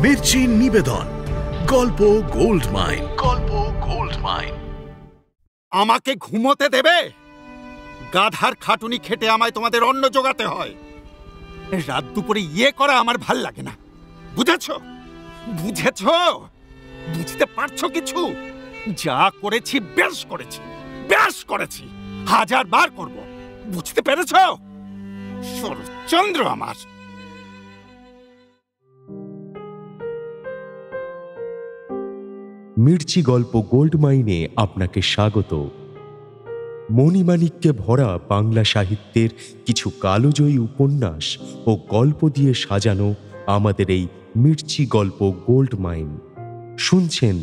মির্চি নিবেদন গল্প gold mine. গল্প গোল্ড মাইন। আমাকে ঘুমোতে দেবে? গাধার খাটুনি খেটে আমায় তোমাদের অন্ন জোগাতে হয়। রাত দুপুরে করা আমার ভাল লাগে না। বুঝেছো? বুঝেছো? বুঝতে পারছো কিছু? যা করেছি বেশ করেছি, বেশ করেছি, 1000 বার করব। বুঝতে পেরেছো? শরৎচন্দ্র আমার। মির্চি গল্প গোল্ড মাইনে আপনাকে স্বাগত। মণিমাণিক্যে ভরা বাংলা সাহিত্যের কিছু কালজয়ী উপন্যাস ও গল্প দিয়ে সাজানো আমাদের এই মির্চি গল্প গোল্ড মাইন। শুনছেন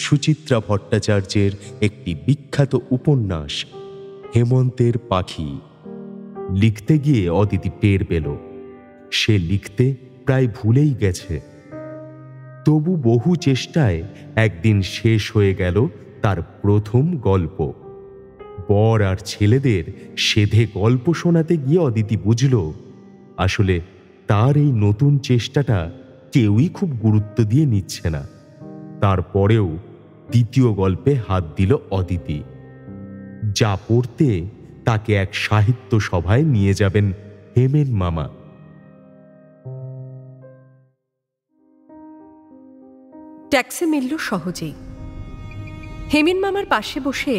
সুচিত্রা ভট্টাচার্যের একটি বিখ্যাত উপন্যাস হেমন্তের পাখি। লিখতে গিয়ে অদিতি টের পেল সে লিখতে প্রায় ভুলেই গেছে। তবু বহু চেষ্টায় একদিন শেষ হয়ে গেল তার প্রথম গল্প। বর আর ছেলেদের সেধে গল্প শোনাতে গিয়ে অদিতি বুঝল আসলে তার এই নতুন চেষ্টাটা কেউই খুব গুরুত্ব দিয়ে নিচ্ছে না। তারপরেও দ্বিতীয় গল্পে হাত দিল অদিতি। যা পড়তে তাকে এক সাহিত্য সভায় নিয়ে যাবেন হেমেন মামা। ট্যাক্সি মিলল সহজেই। হেমেন মামার পাশে বসে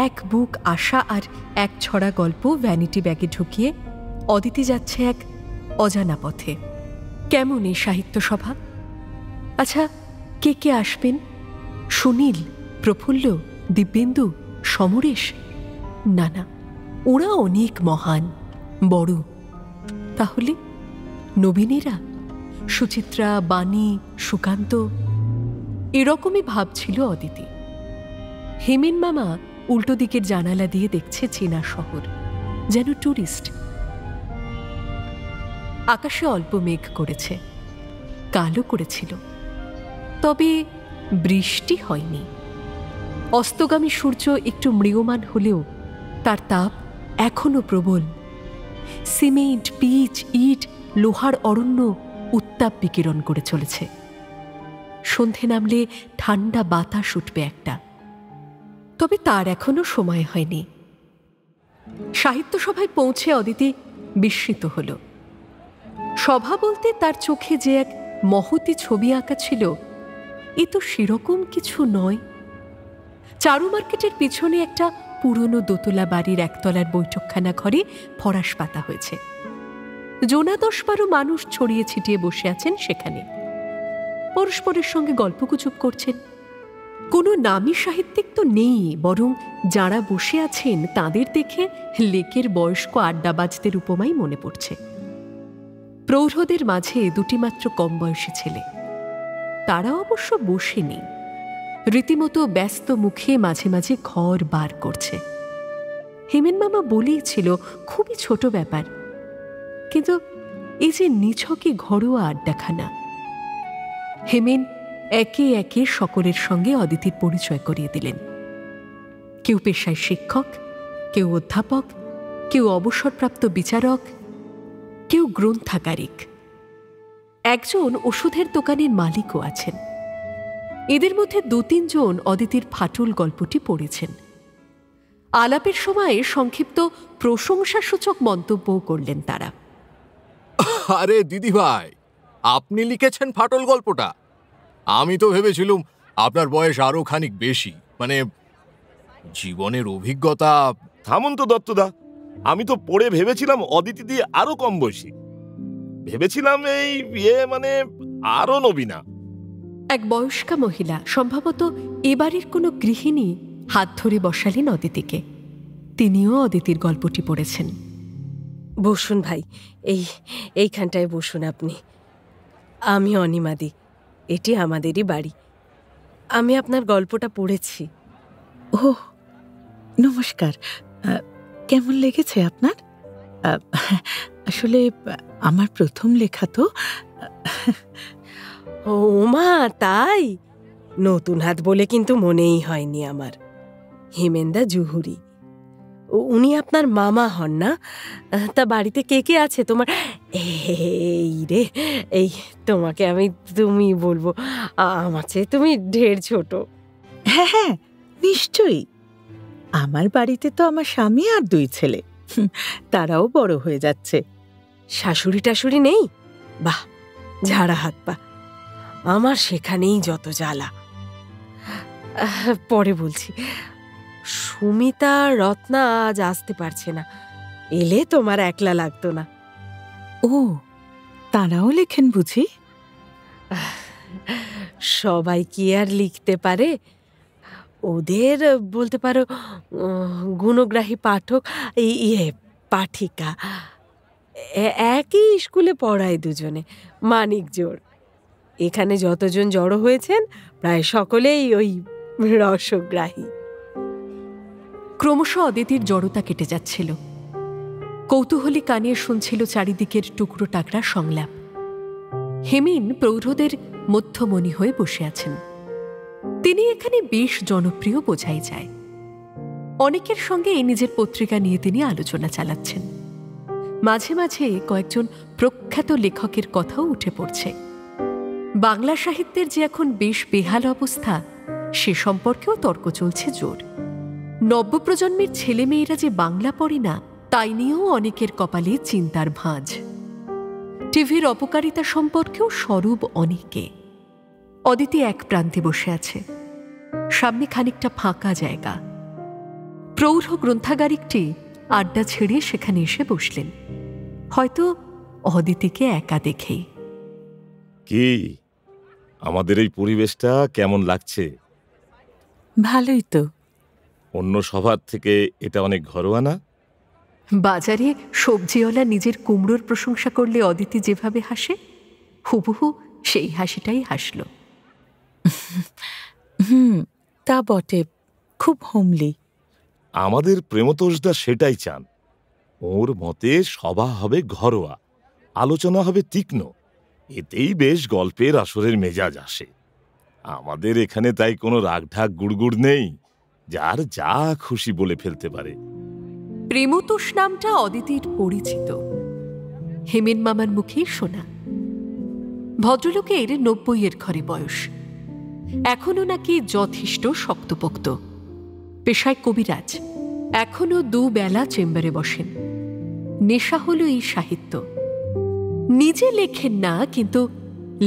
এক বুক আশা আর এক ছড়া গল্প ভ্যানিটি ব্যাগে ঢুকিয়ে অদিতি যাচ্ছে এক অজানা পথে। কেমন এই সাহিত্য সভা? আচ্ছা, কে কে আসবেন? সুনীল, প্রফুল্ল, দিব্যেন্দু, সমরেশ? না না, ওরা অনেক মহান, বড়। তাহলে নবীনেরা, সুচিত্রা, বাণী, সুকান্ত? এরকমই ভাবছিল অদিতি। হেমেন মামা উল্টো দিকের জানালা দিয়ে দেখছে চেনা শহর, যেন টুরিস্ট। আকাশে অল্প মেঘ করেছে, কালো করেছিল, তবে বৃষ্টি হয়নি। অস্তগামী সূর্য একটু ম্রিয়মান হলেও তার তাপ এখনো প্রবল। সিমেন্ট, পিচ, ইট, লোহার অরণ্য উত্তাপ বিকিরণ করে চলেছে। সন্ধে নামলে ঠান্ডা বাতাস উঠবে একটা, তবে তার এখনো সময় হয়নি। সাহিত্য সভায় পৌঁছে অদিতি বিস্মিত হল। সভা বলতে তার চোখে যে এক মহতী ছবি আঁকা ছিল, এ তো সেরকম কিছু নয়। চারু মার্কেটের পিছনে একটা পুরনো দোতলা বাড়ির একতলার বৈঠকখানা ঘরে ফরাস পাতা হয়েছে। জোনা 10-12 মানুষ ছড়িয়ে ছিটিয়ে বসে আছেন সেখানে, পরস্পরের সঙ্গে গল্পগুজব করছেন। কোনো নামী সাহিত্যিক তো নেই, বরং যারা বসে আছেন তাদের দেখে লেকের বয়স্ক আড্ডাবাজদের উপমাই মনে পড়ছে। প্রৌঢ়দের মাঝে 2টি মাত্র কম বয়সী ছেলে, তারা অবশ্য বসেনি, রীতিমতো ব্যস্ত মুখে মাঝে মাঝে ঘর বার করছে। হেমেন মামা বলেইছিল খুবই ছোট ব্যাপার, কিন্তু এই যে নিছকে ঘরোয়া আড্ডাখানা। হেমেন একে একে সকলের সঙ্গে অদিতির পরিচয় করিয়ে দিলেন। কেউ পেশায় শিক্ষক, কেউ অধ্যাপক, কেউ অবসরপ্রাপ্ত বিচারক, কেউ গ্রন্থাগারিক, একজন ওষুধের দোকানের মালিকও আছেন। এদের মধ্যে 2-3 জন অদিতির ফাটল গল্পটি পড়েছেন। আলাপের সময়ে সংক্ষিপ্ত প্রশংসাসূচক মন্তব্যও করলেন তারা। আরে দিদি ভাই, আপনি লিখেছেন ফাটল গল্পটা? আমি তো ভেবেছিলুম আপনার বয়স আরো খানিক বেশি, মানে জীবনের অভিজ্ঞতা। থামুন তো দত্তদা, আমি তো পড়ে ভেবেছিলাম অদিতি দিয়ে আরো কম বয়সী। ভেবেছিলাম এই মানে আরো নবীনা। এক বয়স্কা মহিলা, সম্ভবত এবারের কোনো গৃহিণী, হাত ধরে বসালেন অদিতিকে। তিনিও অদিতির গল্পটি পড়েছেন। বসুন ভাই, এইখানটায় বসুন আপনি। আমি অনিমাদি, এটি আমাদেরই বাড়ি। আমি আপনার গল্পটা পড়েছি। ও নমস্কার, কেমন লেগেছে আপনার? আসলে আমার প্রথম লেখা তো। ও মা, তাই? নতুন হাত বলে কিন্তু মনেই হয়নি আমার। হেমেন্দা জুহুরি, উনি আপনার মামা হন না? তা বাড়িতে কে কে আছে তোমার? এই রে, এই তোমাকে আমি তুমি বলবো, আমার চেয়ে তুমি ঢের ছোট। হ্যাঁ হ্যাঁ, নিশ্চয়ই। আমার বাড়িতে তো আমার স্বামী আর 2 ছেলে, তারাও বড় হয়ে যাচ্ছে। শাশুড়ি টাশুড়ি নেই? বাহ, ঝাড়া হাত পা। আমার সেখানেই যত জ্বালা। পরে বলছি। সুমিতা, রত্না আজ আসতে পারছে না, এলে তোমার একলা লাগতো না। ও, তারাও লেখেন বুঝি? সবাই কি আর লিখতে পারে? ওদের বলতে পারো গুণগ্রাহী পাঠক, পাঠিকা। একই স্কুলে পড়ায় দুজনে, মানিক জোড়। এখানে যতজন জড়ো হয়েছেন প্রায় সকলেই ওই রসগ্রাহী। ক্রমশ অদিতির জড়তা কেটে যাচ্ছিল। কৌতূহলী কানে শুনছিল চারিদিকের টুকরো টাকরা সংলাপ। হেমিন প্রৌঢ়দের মধ্যমণি হয়ে বসে আছেন। তিনি এখানে বেশ জনপ্রিয় বোঝাই যায়। অনেকের সঙ্গে নিজের পত্রিকা নিয়ে তিনি আলোচনা চালাচ্ছেন। মাঝে মাঝে কয়েকজন প্রখ্যাত লেখকের কথাও উঠে পড়ছে। বাংলা সাহিত্যের যে এখন বেশ বেহাল অবস্থা, সে সম্পর্কেও তর্ক চলছে জোর। নব্যপ্রজন্মের ছেলেমেয়েরা যে বাংলা পড়ে না, তাই নিয়েও অনেকের কপালে চিন্তার ভাঁজ। টিভির অপকারিতা সম্পর্কেও স্বরূপ অনেকে। অদিতি এক প্রান্তে বসে আছে, সামনে খানিকটা ফাঁকা জায়গা। প্রৌঢ় গ্রন্থাগারিকটি আড্ডা ছেড়ে সেখানে এসে বসলেন, হয়তো অদিতিকে একা দেখেই। কি আমাদের এই পরিবেশটা কেমন লাগছে? ভালোই তো। অন্য সবার থেকে এটা অনেক ঘরোয়া না? বাজারে সবজিওয়ালা নিজের কুমড়োর প্রশংসা করলে অদিতি যেভাবে হাসে, হুবহু সেই হাসিটাই হাসল। তা বটে, খুব হোমলি। আমাদের প্রেমতোষদা সেটাই চান। ওর মতে সভা হবে ঘরোয়া, আলোচনা হবে তীক্ষ্ণ, এতেই বেশ গল্পের আসরের মেজাজ আসে। আমাদের এখানে তাই কোনো রাগঢাক গুড়গুড় নেই, যার যা খুশি বলে ফেলতে পারে। প্রেমতোষ নামটা অদিতির পরিচিত, হেমেন মামার মুখেই শোনা। ভদ্রলোকের 90-এর ঘরে বয়স, এখনো নাকি যথেষ্ট শক্তপোক্ত। পেশায় কবিরাজ, এখনো 2 বেলা চেম্বারে বসেন। নেশা হলো এই সাহিত্য। নিজে লেখেন না, কিন্তু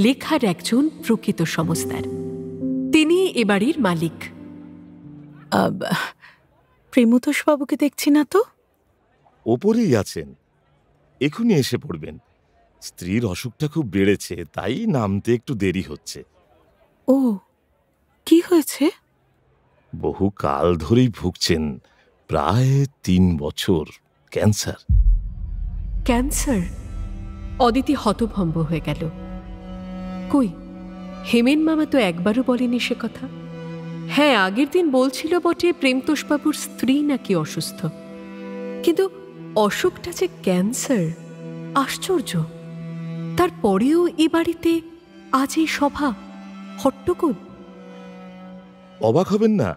লেখার একজন প্রকৃত সমজদার। তিনি এ বাড়ির মালিক। প্রেমতোষ বাবুকে দেখছি না তো? ওপরেই আছেন, এখনই এসে পড়বেন। স্ত্রীর অসুখটা খুব বেড়েছে, তাই নামতে একটু দেরি হচ্ছে। ও, কি হয়েছে? বহু কাল ধরেই ভুগছেন, প্রায় 3 বছর। ক্যান্সার। ক্যান্সার? অদিতি হতভম্ব হয়ে গেল। কই, হেমেন মামা তো একবারও বলেনি সে কথা। হ্যাঁ, আগের দিন বলছিল বটে প্রেমতোষবাবুর স্ত্রী নাকি অসুস্থ, কিন্তু অসুখটা যে ক্যান্সার, আশ্চর্য। তারপরেও এ বাড়িতে আজ এই সভা, হট্টগোল। অবাক হবেন না,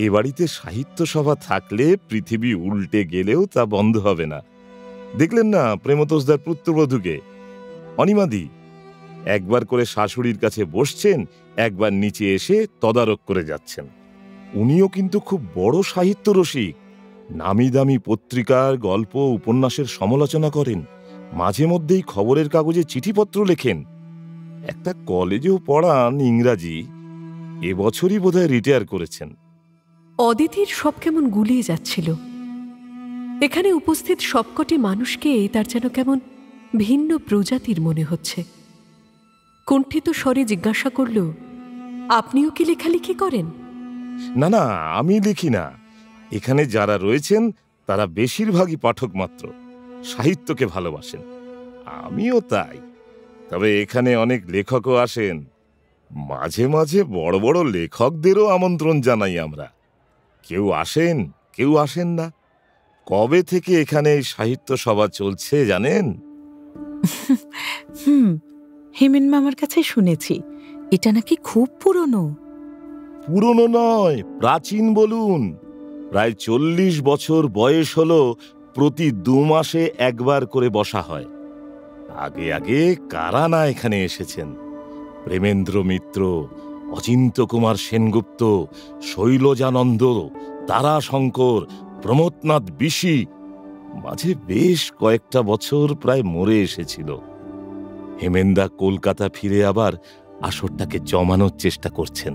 এ বাড়িতে সাহিত্য সভা থাকলে পৃথিবী উল্টে গেলেও তা বন্ধ হবে না। দেখলেন না প্রেমতোষদার পুত্রবধূকে, অনিমাদি, একবার করে শাশুড়ির কাছে বসছেন, একবার নিচে এসে তদারক করে যাচ্ছেন। উনিও কিন্তু খুব বড় সাহিত্য রসিক, নামি দামি পত্রিকার গল্প উপন্যাসের সমালোচনা করেন, মাঝে মধ্যেই খবরের কাগজে চিঠিপত্র লেখেন। একটা কলেজেও পড়ান ইংরাজি, এবছরই বোধহয় রিটায়ার করেছেন। অদিতির সব কেমন গুলিয়ে যাচ্ছিল। এখানে উপস্থিত সবকটি মানুষকে তার যেন কেমন ভিন্ন প্রজাতির মনে হচ্ছে। কুণ্ঠিত স্বরে জিজ্ঞাসা করল, আপনিও কি লেখালেখি করেন? না না, আমি লিখি না। এখানে যারা রয়েছেন তারা বেশিরভাগই পাঠক মাত্র, সাহিত্যকে ভালোবাসেন। আমিও তাই। তবে এখানে অনেক লেখকও আসেন, মাঝে মাঝে বড় বড় লেখকদেরও আমন্ত্রণ জানাই আমরা। কেউ আসেন, কেউ আসেন না। কবে থেকে এখানে এই সাহিত্য সভা চলছে জানেন? হেমেন মামার কাছে শুনেছি এটা নাকি খুব পুরনো। পুরনো নয়, প্রাচীন বলুন। প্রায় 40 বছর বয়স হলো। প্রতি 2 মাসে একবার করে বসা হয়। আগে আগে কারা না এখানে এসেছেন। প্রেমেন্দ্র মিত্র, অচিন্ত কুমার সেনগুপ্ত, শৈলজানন্দ, তারাশঙ্কর, প্রমথনাথ বিশি, মাঝে বেশ কয়েকটা বছর প্রায় মরে এসেছিল। হেমেন্দা কলকাতা ফিরে আবার আসরটাকে জমানোর চেষ্টা করছেন।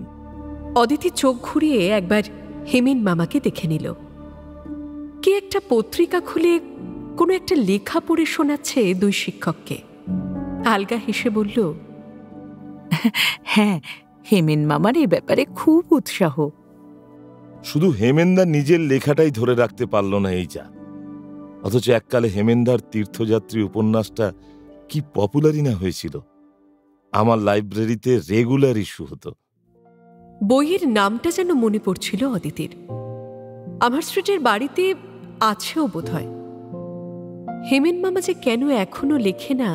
অদিতি চোখ ঘুরিয়ে একবার হেমেন মামাকে দেখে নিল। কে একটা পত্রিকা খুলে কোনো একটা লেখা পড়ে শোনাচ্ছে দুই শিক্ষককে। আলগা হেসে বলল, হ্যাঁ, হেমেন মামার এই ব্যাপারে খুব উৎসাহ। শুধু হেমেন্দা নিজের লেখাটাই ধরে রাখতে পারল না, এই যা। অথচ এককালে হেমেন্দার তীর্থযাত্রী উপন্যাসটা কি পপুলারই না হয়েছিল। আমার লাইব্রেরিতে রেগুলার ইস্যু হতো। বইয়ের নামটা যেন মনে পড়ছিল অদিতির। আমার স্ট্রিটের বাড়িতে আছেও বোধহয়। হেমেন মামা যে কেন এখনো লেখে না,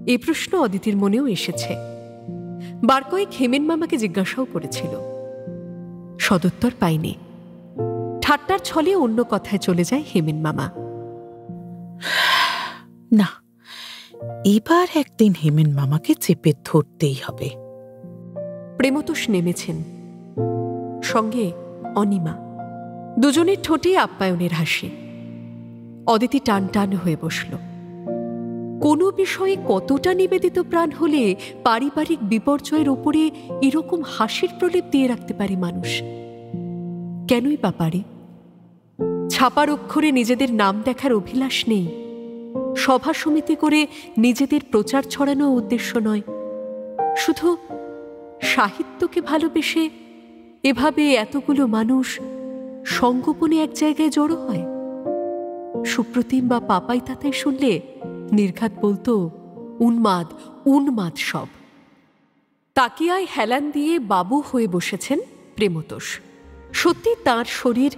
এ প্রশ্ন অদিতির মনেও এসেছে। বার কয়েক হেমেন মামাকে জিজ্ঞাসাও করেছিল, সদুত্তর পায়নি। ঠাট্টার ছলে অন্য কথায় চলে যায় হেমেন মামা। না, এবার একদিন হেমেন মামাকে চেপে ধরতেই হবে। প্রেমতোষ নেমেছেন, সঙ্গে অনিমা। দুজনের ঠোঁটে আপ্যায়নের হাসি। অদিতি টান টান হয়ে বসল। কোনো বিষয়ে কতটা নিবেদিত প্রাণ হলে পারিবারিক বিপর্যয়ের উপরে এরকম হাসির প্রলেপ দিয়ে রাখতে পারে মানুষ? কেনই বা পারে? ছাপার অক্ষরে নিজেদের নাম দেখার অভিলাষ নেই, সভা সমিতি করে নিজেদের প্রচার ছড়ানো উদ্দেশ্য নয়। শুধু সাহিত্যকে ভালোবেসে এভাবে এতগুলো মানুষ সঙ্গোপনে এক জায়গায় জড়ো হয়। সুপ্রতিম বা পাপাই তাতাই শুনলে নির্ঘাত বলতো, উন্মাদ উন্মাদ সব। তাকিয়ায় হেলান দিয়ে বাবু হয়ে বসেছেন প্রেমতোষ। সত্যি তার শরীর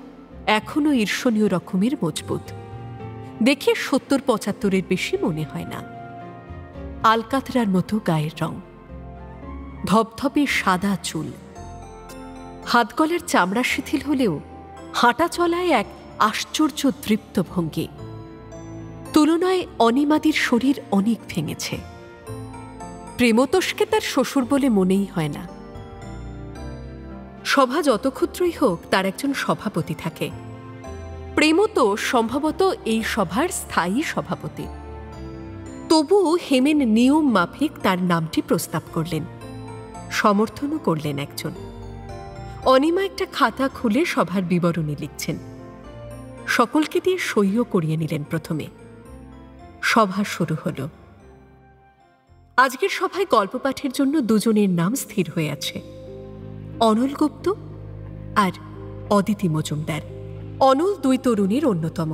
এখনো ঈর্ষণীয় রকমের মজবুত। দেখে ৭০-৭৫-এর বেশি মনে হয় না। আলকাতরার মতো গায়ের রং, ধপধপে সাদা চুল, হাত গলার চামড়া শিথিল হলেও হাঁটা চলায় এক আশ্চর্য তৃপ্ত ভঙ্গি। তুলনায় অনিমাদির শরীর অনেক ভেঙেছে। প্রেমতোষকে তার শ্বশুর বলে মনেই হয় না। সভা যত ক্ষুদ্রই হোক, তার একজন সভাপতি থাকে। প্রেমতোষ সম্ভবত এই সভার স্থায়ী সভাপতি। তবুও হেমেন নিয়ম মাফিক তার নামটি প্রস্তাব করলেন, সমর্থনও করলেন একজন। অনিমা একটা খাতা খুলে সভার বিবরণী লিখছেন। সকলকে দিয়ে সইও করিয়ে নিলেন প্রথমে। সভা শুরু হল। আজকের সভায় গল্প পাঠের জন্য দুজনের নাম স্থির হয়ে আছে, অনল গুপ্ত আর অদিতি মজুমদার। অনল দুই তরুণীর অন্যতম।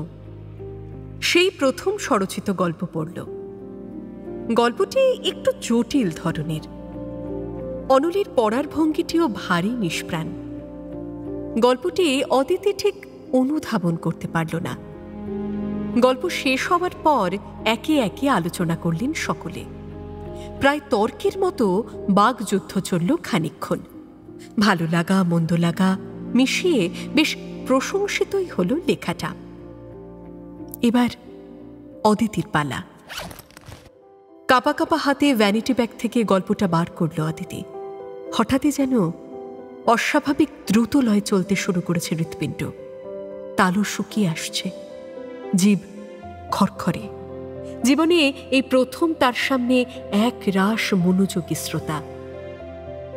সেই প্রথম স্বরচিত গল্প পড়ল। গল্পটি একটু জটিল ধরনের। অনলের পড়ার ভঙ্গিটিও ভারী নিষ্প্রাণ। গল্পটি অদিতি ঠিক অনুধাবন করতে পারল না। গল্প শেষ হওয়ার পর একে একে আলোচনা করলেন সকলে। প্রায় তর্কের মতো বাগযুদ্ধ চলল খানিকক্ষণ। ভালো লাগা মন্দ লাগা মিশিয়ে বেশ প্রশংসিতই হল লেখাটা। এবার অদিতির পালা। কাপা কাপা হাতে ভ্যানিটি ব্যাগ থেকে গল্পটা বার করল অদিতি। হঠাৎই যেন অস্বাভাবিক দ্রুত লয়ে চলতে শুরু করেছে হৃৎপিণ্ড। তালু শুকিয়ে আসছে, জিভ খরখরে। জীবনে এই প্রথম তার সামনে এক রাশ মনোযোগী শ্রোতা,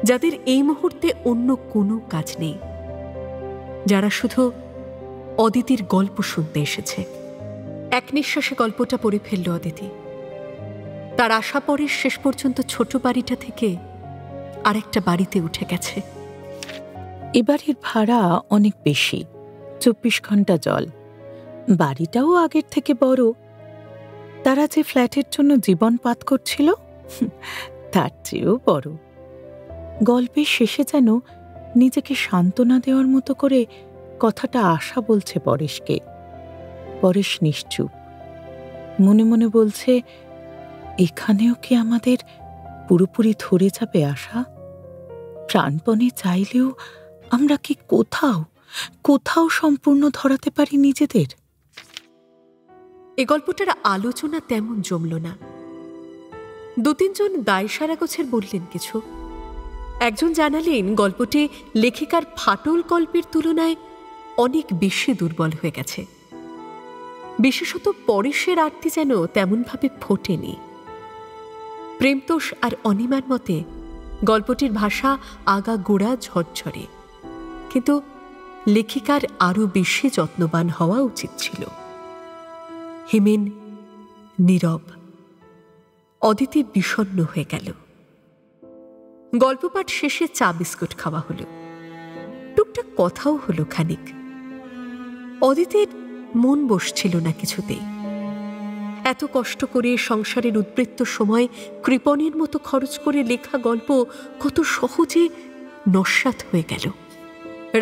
যাদের এই মুহূর্তে অন্য কোনো কাজ নেই, যারা শুধু অদিতির গল্প শুনতে এসেছে। এক নিঃশ্বাসে গল্পটা পড়ে ফেলল অদিতি। তার আশা পরে শেষ পর্যন্ত ছোট বাড়িটা থেকে আরেকটা বাড়িতে উঠে গেছে। এবারের ভাড়া অনেক বেশি, ২৪ ঘন্টা জল। বাড়িটাও আগের থেকে বড়। তারা যে ফ্ল্যাটের জন্য জীবন পাত করছিল, তার চেয়েও বড়। গল্পের শেষে যেন নিজেকে সান্ত্বনা দেওয়ার মতো করে কথাটা আশা বলছে পরেশকে। পরেশ নিশ্চুপ, মনে মনে বলছে, এখানেও কি আমাদের পুরোপুরি ধরে যাবে আশা? প্রাণপণে চাইলেও আমরা কি কোথাও কোথাও সম্পূর্ণ ধরাতে পারি নিজেদের? এ গল্পটার আলোচনা তেমন জমল না। দু তিনজন দায়সারা গোছের বললেন কিছু। একজন জানালেন গল্পটি লেখিকার ফাটল গল্পের তুলনায় অনেক বেশি দুর্বল হয়ে গেছে, বিশেষত পরেশের আরতি যেন তেমনভাবে ফোটেনি। প্রেমতোষ আর অনিমার মতে গল্পটির ভাষা আগা গোড়া ঝরঝরে, কিন্তু লেখিকার আরো বেশি যত্নবান হওয়া উচিত ছিল। হেমেন নীরব, অদিতি বিষণ্ণ হয়ে গেল। গল্প পাঠ শেষে চা বিস্কুট খাওয়া হলো, টুকটাক কথাও হলো খানিক। অদিতির মন বসছিল না কিছুতেই। এত কষ্ট করে সংসারের উদ্বৃত্ত সময় কৃপণের মতো খরচ করে লেখা গল্প কত সহজে নস্যাৎ হয়ে গেল।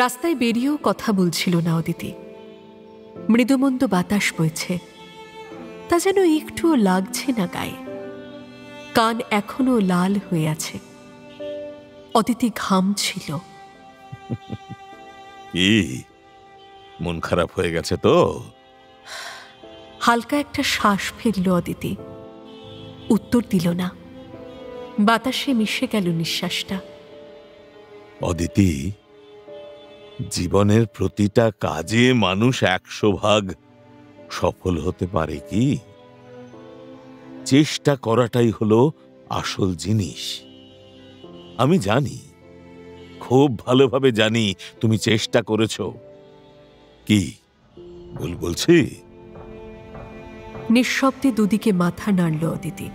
রাস্তায় বেরিয়েও কথা বলছিল না অদিতি। মৃদুমন্দ বাতাস বইছে, তা যেন একটুও লাগছে না গায়ে। কান এখনো লাল হয়ে আছে। অদিতি ঘামছিল। কি মন খারাপ হয়ে গেছে তো? হালকা একটা শ্বাস ফেলল অদিতি। উত্তর দিল না। বাতাসে মিশে গেল নিঃশ্বাসটা। অদিতি, জীবনের প্রতিটা কাজে মানুষ 100% সফল হতে পারে কি? চেষ্টা করাটাই হলো আসল জিনিস। আমি জানি, খুব ভালোভাবে জানি তুমি চেষ্টা করেছ। কি ভুল বলছি? নিঃশব্দে দুদিকে মাথা নাড়ল অদিতি।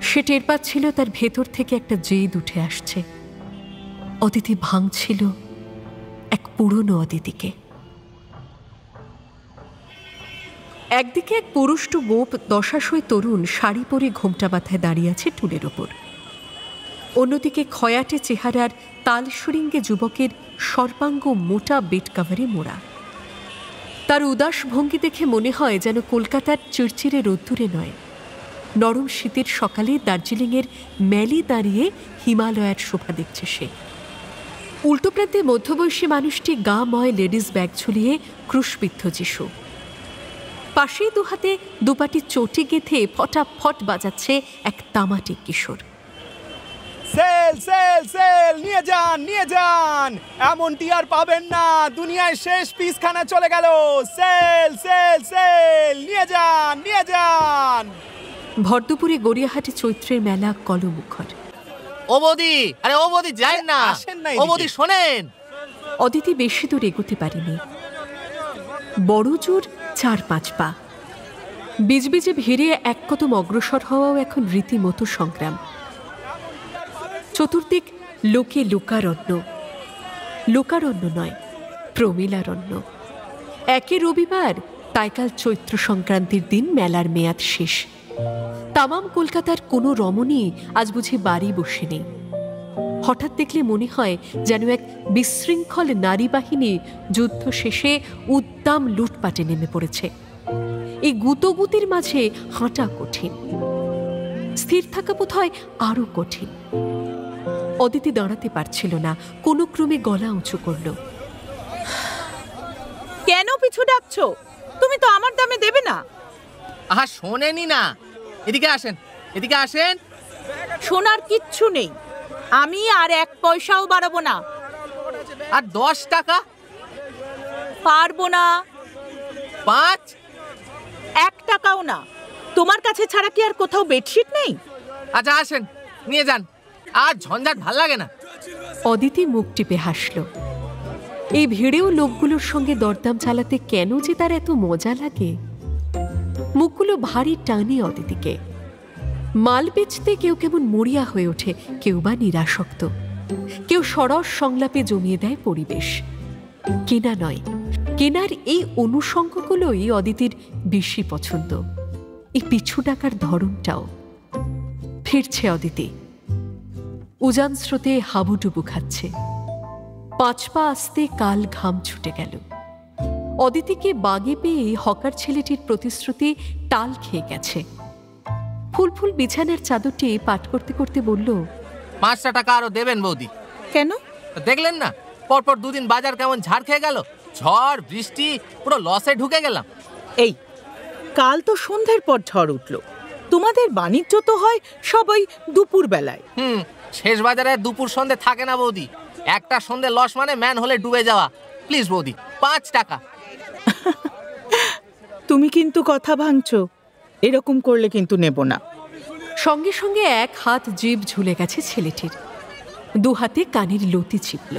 সে টের পাচ্ছিল তার ভেতর থেকে একটা জেদ উঠে আসছে। অদিতি ভাঙছিল এক পুরনো অদিতিকে। একদিকে এক পুরুষ্ট গোপ দশাশয় তরুণ শাড়ি পরে ঘোমটা মাথায় দাঁড়িয়ে আছে টুলের ওপর। অন্যদিকে খয়াটে চেহারার তালসুরিঙ্গে যুবকের সর্বাঙ্গ মোটা বেড কাভারে মোড়া। তার উদাস ভঙ্গি দেখে মনে হয় যেন কলকাতার চিরচিরে রোদ্দুরে নয়, নরম শীতের সকালে দার্জিলিংয়ের ম্যালি দাঁড়িয়ে হিমালয়ের শোভা দেখছে সে। উল্টো প্রান্তে মধ্যবয়সী মানুষটি গা ময় লেডিস ব্যাগ ঝুলিয়ে ক্রুশবিদ্ধ যিশু। পাশেই দুহাতে দুপাটি চটি গেঁথে ফটাফট বাজাচ্ছে এক তামাটি কিশোর। সেল সেল সেল, নিয়ে যান নিয়ে যান, এমনটি আর পাবেন না, দুনিয়ায় শেষ পিসখানা চলে গেল। সেল সেল সেল, নিয়ে যান নিয়ে যান। ভরদুপুরে গড়িয়াহাটে চৈত্রের মেলা কলমুখর। ও বৌদি, আরে ও বৌদি যান না, ও বৌদি শোনেন। অদিতি বেশি দূর এগোতে পারেনি। বড় জোর 4-5 পা। বিজবিজে ভিড়ে এক কদম অগ্রসর হওয়াও এখন রীতিমতো সংগ্রাম। চতুর্দিক লোকে লোকারণ্য, লোকারণ্য নয়, প্রমিলারণ্য। একে রবিবার, তাই কাল চৈত্র সংক্রান্তির দিন মেলার মেয়াদ শেষ। তামাম কলকাতার কোনো রমণী আজ বুঝি বাড়ি বসে নেই। হঠাৎ দেখলে মনে হয় যেন এক বিশৃঙ্খল নারী বাহিনী যুদ্ধ শেষে উদ্দাম লুটপাটে নেমে পড়েছে। এই গুতোগুতির মাঝে হাঁটা কঠিন, স্থির থাকা বোধ হয় আরো কঠিন। অদিতি দাঁড়াতে পারছিল না, কোনো ক্রমে গলা উঁচু করল। কেন পিছু ডাকছো? তুমি তো আমার দামে দেবে না। আহা শোনেনি না, এদিকে আসেন, এদিকে আসেন। শোনার কিচ্ছু নেই, আমি আর 1 পয়সাও বাড়াবো না। আর 10 টাকা পারবো না। 5? 1 টাকাও না। তোমার কাছে ছাড়া কি আর কোথাও বেডশিট নেই? আচ্ছা আসেন, নিয়ে যান, আর ঝঞ্ঝাট ভাল লাগে না। অদিতি মুখ টিপে হাসল। এই ভিড়েও লোকগুলোর সঙ্গে দরদাম চালাতে কেন যে তার এত মজা লাগে। মুখগুলো ভারী টানে অদিতিকে। মাল বেচতে কেউ কেমন মরিয়া হয়ে ওঠে, কেউ বা নিরাসক্ত, কেউ সরস সংলাপে জমিয়ে দেয় পরিবেশ। কেনা নয়, কেনার এই অনুষঙ্গগুলোই অদিতির বেশি পছন্দ। এই পিছু ডাকার ধরনটাও। ফিরছে অদিতি, উজান স্রোতে হাবুডুবু খাচ্ছে। 5 পা আসতে কাল ঘাম ছুটে গেল। অদিতিকে বাগে পেয়ে হকার ছেলেটির প্রতিশ্রুতি টাল খেয়ে গেছে। ফুল ফুল বিছানার চাদরটি পাঠ করতে করতে বলল, 5টা টাকা আরো দেবেন বৌদি। কেন? দেখলেন না পরপর 2 দিন বাজার কেমন ঝাড় খেয়ে গেল, ঝড় বৃষ্টি, পুরো লসে ঢুকে গেলাম। এই কাল তো সন্ধ্যের পর ঝড় উঠলো, তোমাদের বাণিজ্য তো হয় সবাই দুপুর বেলায়। শেষ বাজারে দুপুর সন্ধে থাকে না বৌদি। একটা সন্ধে লস মানে ম্যান হলে ডুবে যাওয়া। প্লিজ বৌদি, 5 টাকা। তুমি কিন্তু কথা ভাঙছো, এরকম করলে কিন্তু নেব না। সঙ্গে সঙ্গে এক হাত জিভ ঝুলে গেছে ছেলেটির, 2 হাতে কানের লতি চিপল।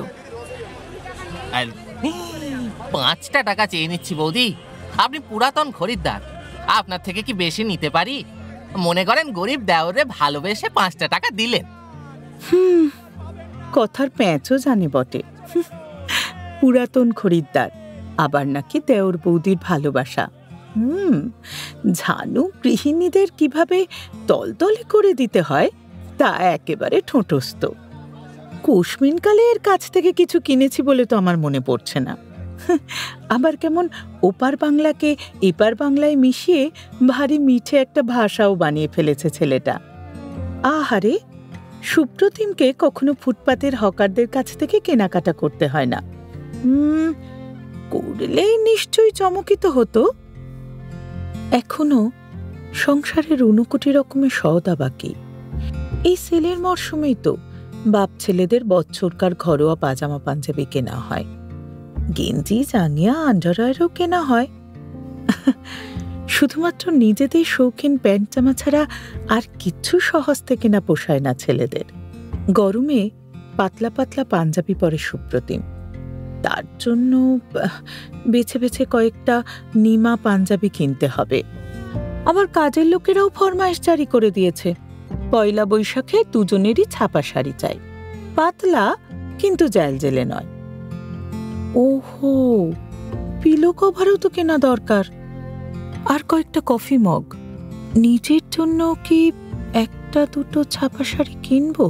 5টা টাকা চেয়ে নিচ্ছি বৌদি, আপনি পুরাতন খরিদ্দার, আপনার থেকে কি বেশি নিতে পারি? মনে করেন গরিব দেওরে ভালোবেসে 5টা টাকা দিলেন। কথার প্যাঁচও জানে বটে। পুরাতন খরিদ্দার, আবার নাকি দেওর বৌদির ভালোবাসা। ঝানু গৃহিণীদের কিভাবে তলতলে করে দিতে হয় তা একেবারে ঠোঁটস্থ। কুসমিনকালে এর কাছ থেকে কিছু কিনেছি বলে তো আমার মনে পড়ছে না। আবার কেমন ওপার বাংলাকে এপার বাংলায় মিশিয়ে ভারী মিঠে একটা ভাষাও বানিয়ে ফেলেছে ছেলেটা। আহারে, সুপ্রতিমকে কখনো ফুটপাতের হকারদের কাছ থেকে কেনাকাটা করতে হয় না। করলেই নিশ্চয়ই চমকিত হতো। এখনো সংসারের 59 রকমের সওদা বাকি। এই সেলের মরশুমেই তো বাপ ছেলেদের বৎসরকার ঘরোয়া পাজামা পাঞ্জাবি কেনা হয়, গেঞ্জি জাঙ্গিয়া আন্ডারওয়্যারও কেনা হয়। শুধুমাত্র নিজেদের শৌখিন প্যান্ট জামা ছাড়া আর কিচ্ছু সহজে কেনা পোষায় না ছেলেদের। গরমে পাতলা পাতলা পাঞ্জাবি পরে সুপ্রতিম, তার জন্য বেছে বেছে কয়েকটা নিমা পাঞ্জাবি কিনতে হবে। আবার কাজের লোকেরাও ফরমাইশ জারি করে দিয়েছে, পয়লা বৈশাখে দুজনেরই ছাপা শাড়ি চাই, পাতলা কিন্তু জেলজেলে নয়। ওহো, পিলো কভারও তো কেনা দরকার। আর কয়েকটা কফি মগ। নিজের জন্য কি 1-2 ছাপা শাড়ি কিনবো?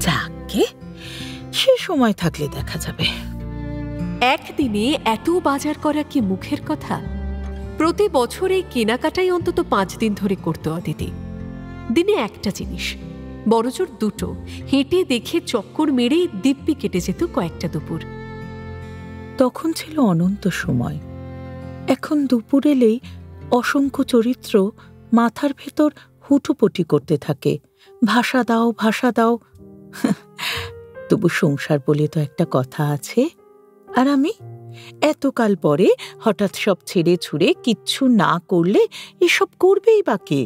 যাকে সে সময় থাকলে দেখা যাবে। একদিনে এত বাজার করা কি মুখের কথা? প্রতি বছর এই কেনাকাটাই অন্তত 5 দিন ধরে করতো অদিতি। দিনে একটা জিনিস, বড়জোর 2, হেঁটে দেখে চক্কর মেরেই দিব্যি কেটে যেত কয়েকটা দুপুর। তখন ছিল অনন্ত সময়। এখন দুপুর এলেই অসংখ্য চরিত্র মাথার ভেতর হুটোপটি করতে থাকে, ভাষা দাও ভাষা দাও। তবু সংসার বলে তো একটা কথা আছে। আর আমি এতকাল পরে হঠাৎ সব ছেড়ে ছুড়ে কিচ্ছু না করলে এসব করবেই বা কে?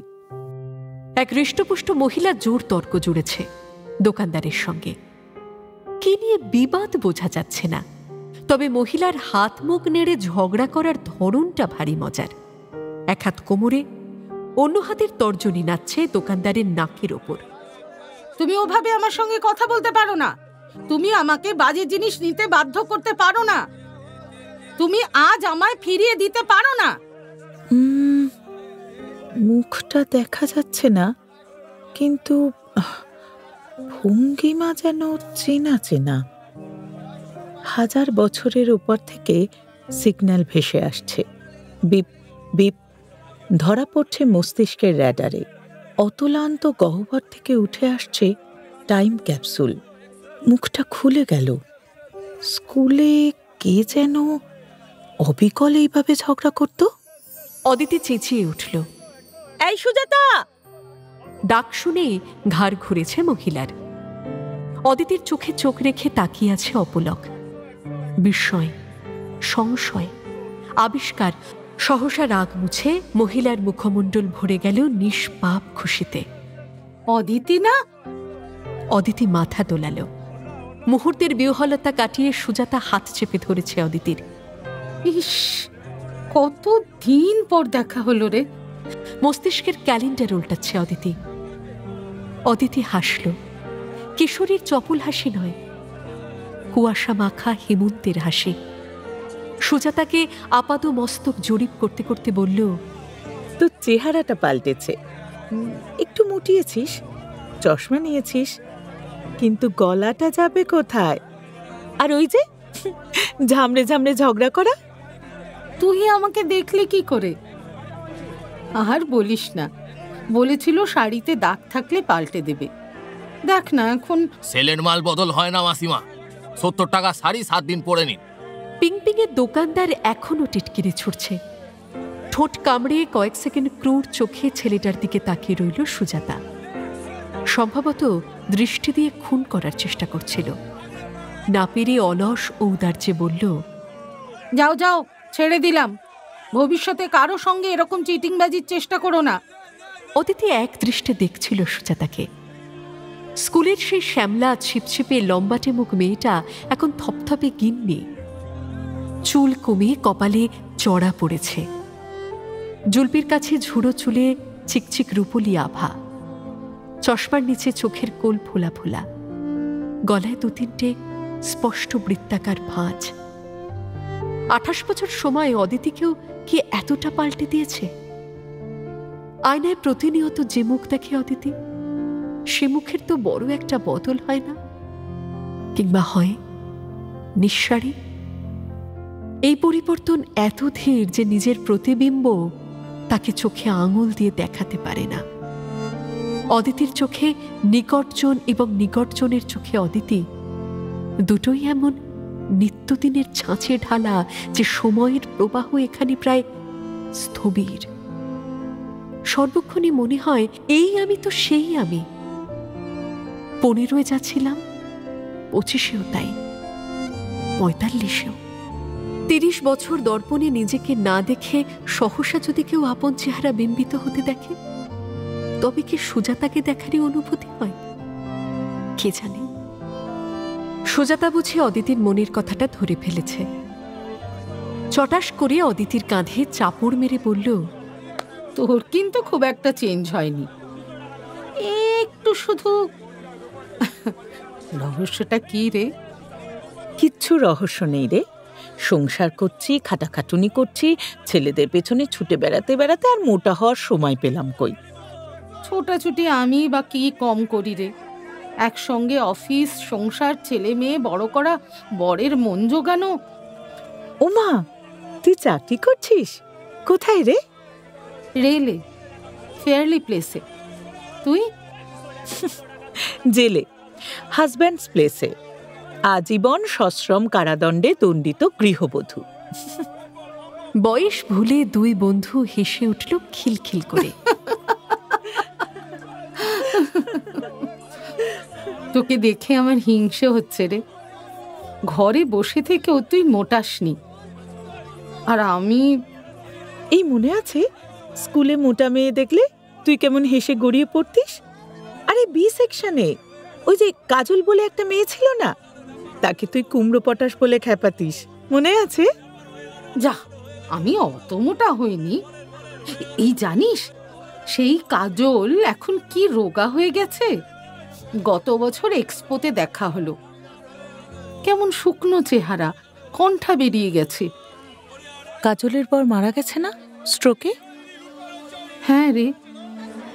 এক হৃষ্টপুষ্ট মহিলা জোর তর্ক জুড়েছে দোকানদারের সঙ্গে। কি নিয়ে বিবাদ বোঝা যাচ্ছে না, তবে মহিলার হাত মুখ নেড়ে ঝগড়া করার ধরনটা ভারী মজার। এক হাত কোমরে, অন্য হাতের তর্জনী নাচছে দোকানদারের নাকের ওপর। তুমি ওভাবে আমার সঙ্গে কথা বলতে পারো না। তুমি আমাকে বাজে জিনিস নিতে বাধ্য করতে পারো না। তুমি আজ আমায় ফিরিয়ে দিতে পারো না। মুখটা দেখা যাচ্ছে না, কিন্তু ভঙ্গিমা যেন চেনা চেনা। 1000 বছরের উপর থেকে সিগন্যাল ভেসে আসছে, বিপ বিপ। ধরা পড়ছে মস্তিষ্কের র্যাডারে। অতলান্ত গহ্বর থেকে উঠে আসছে টাইম ক্যাপসুল। মুখটা খুলে গেল। স্কুলে কে যেন অবিকল এইভাবে ঝগড়া করত। অদিতি চেঁচিয়ে উঠল, এই সুজাতা! ডাক শুনে ঘাড় ঘুরেছে মহিলার। অদিতির চোখে চোখ রেখে তাকিয়ে আছে অপলক। বিস্ময়, সংশয়, আবিষ্কার। সহসা রাগ মুছে মহিলার মুখমণ্ডল ভরে গেল নিষ্পাপ খুশিতে। অদিতি না? অদিতি মাথা দোলালো। মুহূর্তের বিহ্বলতা কাটিয়ে সুজাতা হাত চেপে ধরেছে অদিতির। ইস, কত দিন পর দেখা হলো রে। মস্তিষ্কের ক্যালেন্ডার উল্টাচ্ছে অদিতি। অদিতি হাসল। কিশোরীর চপল হাসি নয়, কুয়াশা মাখা হেমন্তের হাসি। সুজাতাকে আপাত মস্তক জরিপ করতে করতে বলল, তোর চেহারাটা পাল্টেছে। একটু মুটিয়েছিস, চশমা নিয়েছিস, কিন্তু গলাটা যাবে কোথায়? আর ওই যে ঝামড়ে ঝামড়ে ঝগড়া করা। তুই আমাকে দেখলি কি করে? আর বলিস না, বলেছিল শাড়িতে দাগ থাকলে পাল্টে দেবে। দেখ না এখন। সেলের মাল বদল হয় না মাসিমা। 70 টাকা শাড়ি 7 দিন পরে নিন। পিংপিংয়ের দোকানদার এখনো টিটকিরি ছুটছে। ঠোঁট কামড়ে কয়েক সেকেন্ড ক্রূর চোখে ছেলেটার দিকে তাকিয়ে রইল সুজাতা। সম্ভবত দৃষ্টি দিয়ে খুন করার চেষ্টা করছিল। না পেরে অলস ঔদার্যে বলল, যাও যাও, ছেড়ে দিলাম। ভবিষ্যতে কারো সঙ্গে এরকম চিটিংবাজির চেষ্টা করো না। অদিতি এক দৃষ্টে দেখছিল সুজাতাকে। স্কুলের সেই শ্যামলা ছিপছিপে লম্বাটে মুখ মেয়েটা এখন থপথপে গিন্নি। চুল কমে কপালে চড়া পড়েছে, জুলপির কাছে ঝুড়ো চুলে চিকচিক রূপলি আভা, চশমার নিচে চোখের কোল ফোলা ফোলা, গলায় 2-3টে স্পষ্ট বৃত্তাকার ভাঁজ। 28 বছর সময় অদিতিকেও কি এতটা পাল্টে দিয়েছে? আয়নায় প্রতিনিয়ত যে মুখ দেখে অদিতি, সে মুখের তো বড় একটা বদল হয় না? কিংবা হয় নিঃসারী? এই পরিবর্তন এত ধীর যে নিজের প্রতিবিম্ব তাকে চোখে আঙুল দিয়ে দেখাতে পারে না। অদিতির চোখে নিকটজন এবং নিকটজনের চোখে অদিতি, দুটোই এমন নিত্যদিনের ছাঁচে ঢালা যে সময়ের প্রবাহ এখানে প্রায় স্থবির। সর্বক্ষণই মনে হয় এই আমি তো সেই আমি। 15 যাচ্ছিলাম, 25-এও তাই, 45-এও। 30 বছর দর্পণে নিজেকে না দেখে সহসা যদি কেউ আপন চেহারা বিম্বিত হতে দেখে, তবে কি সুজাতাকে দেখারই অনুভূতি হয়? কে জানে। সুজাতা বুঝে অদিতির মনের কথাটা ধরে ফেলেছে। চটাস করে অদিতির কাঁধে চাপড় মেরে বলল, তোর কিন্তু খুব একটা চেঞ্জ হয়নি, একটু শুধু। রহস্যটা কি রে? কিচ্ছু রহস্য নেই রে। সংসার করছি, খাটাখাটুনি করছি, ছেলেদের পেছনে ছুটে বেড়াতে বেড়াতে আর মোটা হওয়ার সময় পেলাম কই? ছোটাছুটি আমি বা কি কম করি রে? একসঙ্গে অফিস, সংসার, ছেলে মেয়ে বড় করা, বরের মন জোগানো। ওমা, তুই চাকরি করছিস? কোথায় রে? রেলে, ফেয়ারলি প্লেসে। তুই? জেলে, হাজব্যান্ডস প্লেসে, আজীবন সশ্রম কারাদণ্ডে দণ্ডিত গৃহবধূ। বয়স ভুলে দুই বন্ধু হেসে উঠল খিলখিল করে। তোকে দেখে আমার হিংসে হচ্ছে রে। ঘরে বসে থেকেও তুই মোটাসনি, আর আমি। এই মনে আছে স্কুলে মোটা মেয়ে দেখলে তুই কেমন হেসে গড়িয়ে পড়তিস? আরে বি সেকশনে ওই যে কাজল বলে একটা মেয়ে ছিল না, তাকে তুই কুমড়ো পটাশ বলে খেপাতিস, মনে আছে? যা, আমি অত মোটা হইনি। এই জানিস, সেই কাজল এখন কি রোগা হয়ে গেছে। গত বছর এক্সপোতে দেখা হলো, কেমন শুকনো চেহারা, কণ্ঠা বেরিয়ে গেছে। কাজলের পর মারা গেছে না স্ট্রোকে? হ্যাঁ রে,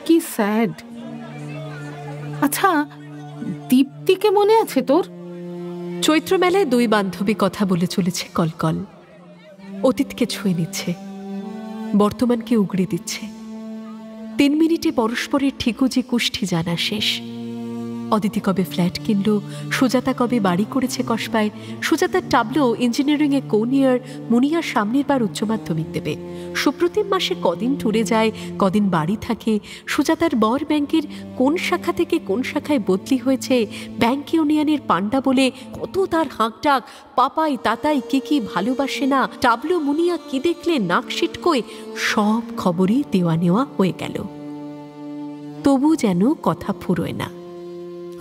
কি স্যাড। আচ্ছা, দীপ্তিকে মনে আছে তোর? চৈত্র মেলায় দুই বান্ধবী কথা বলে চলেছে কলকল। অতীতকে ছুঁয়ে নিচ্ছে, বর্তমানকে উগড়ে দিচ্ছে। 3 মিনিটে পরস্পরের ঠিকুজি কুষ্ঠি জানা শেষ। অদিতি কবে ফ্ল্যাট কিনল, সুজাতা কবে বাড়ি করেছে কসবায়, সুজাতার টাবলো ইঞ্জিনিয়ারিংয়ে কোন ইয়ার, মুনিয়ার সামনের বার উচ্চ মাধ্যমিক দেবে, সুপ্রতিম মাসে কদিন ট্যুরে যায়, কদিন বাড়ি থাকে, সুজাতার বর ব্যাংকের কোন শাখা থেকে কোন শাখায় বদলি হয়েছে, ব্যাংক ইউনিয়নের পান্ডা বলে কত তার হাঁকডাক, পাপাই তাতাই কি কি ভালোবাসে না, টাবলো মুনিয়া কি দেখলে নাক সিটকোয়, সব খবরই দেওয়া নেওয়া হয়ে গেল। তবু যেন কথা ফুরোয় না।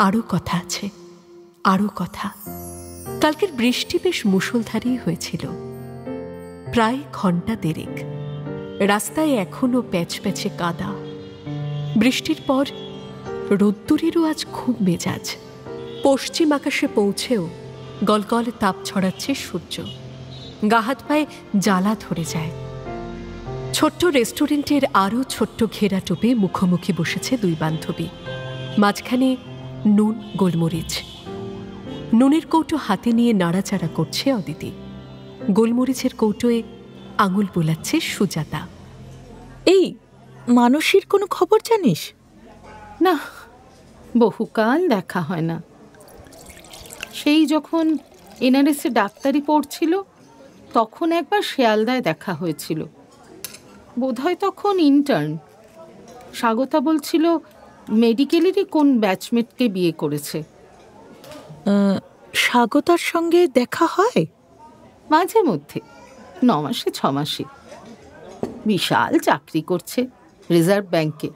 আরও কথা আছে, আরও কথা। কালকের বৃষ্টি বেশ মুষলধারেই হয়েছিল, প্রায় ঘন্টা 1.5। রাস্তায় এখনো প্যাচ প্যাচে কাদা। বৃষ্টির পর রোদ্দুরেরও আজ খুব মেজাজ। পশ্চিম আকাশে পৌঁছেও গলগল তাপ ছড়াচ্ছে সূর্য, গা হাত পায়ে জ্বালা ধরে যায়। ছোট্ট রেস্টুরেন্টের আরও ছোট্ট ঘেরা টোপে মুখোমুখি বসেছে দুই বান্ধবী। মাঝখানে নুন গোলমরিচ। নুনের কৌটো হাতে নিয়ে নাড়াচাড়া করছে অদিতি, গোলমরিচের কৌটোয় আঙুল বোলাচ্ছে সুজাতা। এই মানসীর কোনো খবর জানিস? না, বহুকাল দেখা হয় না। সেই যখন এনআরএসে ডাক্তারি পড়ছিল, তখন একবার শিয়ালদায় দেখা হয়েছিল। বোধহয় তখন ইন্টার্ন। স্বাগতা বলছিল মেডিকেলেরই কোন ব্যাচমেটকে বিয়ে করেছে। স্বাগতার সঙ্গে দেখা হয় মাঝে মধ্যে, 9 মাসে 6 মাসে। বিশাল চাকরি করছে রিজার্ভ ব্যাংকে।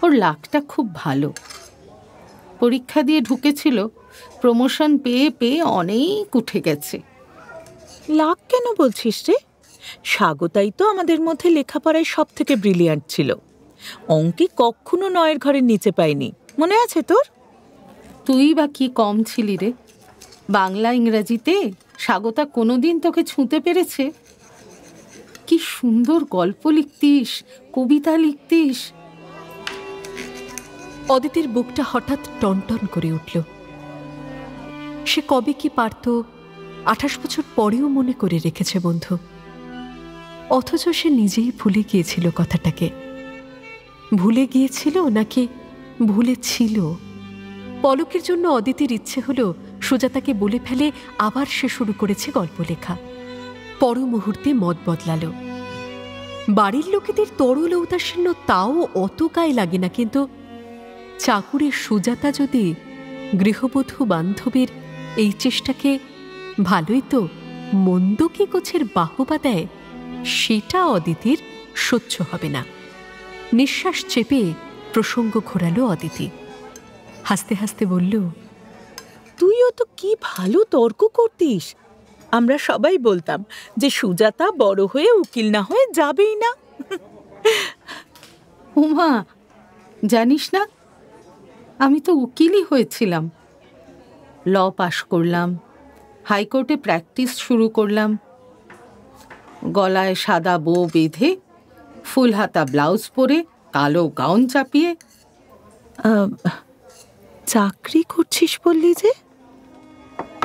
ওর লাকটা খুব ভালো। পরীক্ষা দিয়ে ঢুকেছিল, প্রমোশন পেয়ে পেয়ে অনেক উঠে গেছে। লাক কেন বলছিস রে? স্বাগতাই তো আমাদের মধ্যে লেখাপড়ায় সব থেকে ব্রিলিয়ান্ট ছিল। অঙ্কে কখনো 9-এর ঘরের নিচে পাইনি, মনে আছে তোর? তুই বা কি কম ছিলি রে? বাংলা ইংরাজিতে স্বাগতা কোনোদিন তোকে ছুঁতে পেরেছে? কি সুন্দর গল্প লিখতিস, কবিতা লিখতিস। অদিতির বুকটা হঠাৎ টনটন করে উঠল। সে কবে কি পারত 28 বছর পরেও মনে করে রেখেছে বন্ধু। অথচ সে নিজেই ভুলে গিয়েছিল কথাটাকে। ভুলে গিয়েছিল নাকি ভুলেছিল? পলকের জন্য অদিতির ইচ্ছে হলো সুজাতাকে বলে ফেলে আবার সে শুরু করেছে গল্প লেখা। পর মুহূর্তে মত বদলাল। বাড়ির লোকেদের তরল ঔদাসীন্য তাও অত গায়ে লাগে না, কিন্তু চাকুরে সুজাতা যদি গৃহবধূ বান্ধবীর এই চেষ্টাকে ভালোই তো মন্দ কি গোছের বাহবা দেয়, সেটা অদিতির সহ্য হবে না। নিঃশ্বাস চেপে প্রসঙ্গ ঘোরালো অদিতি। হাসতে হাসতে বলল, তুইও তো কি ভালো তর্ক করতিস। আমরা সবাই বলতাম যে সুজাতা বড় হয়ে উকিল না হয়ে যাবেই না। উমা, জানিস না, আমি তো উকিলই হয়েছিলাম। ল পাশ করলাম, হাইকোর্টে প্র্যাকটিস শুরু করলাম। গলায় সাদা বো বেঁধে, ফুল হাতা ব্লাউজ পরে, কালো গাউন চাপিয়ে। চাকরি করছিস বললি যে?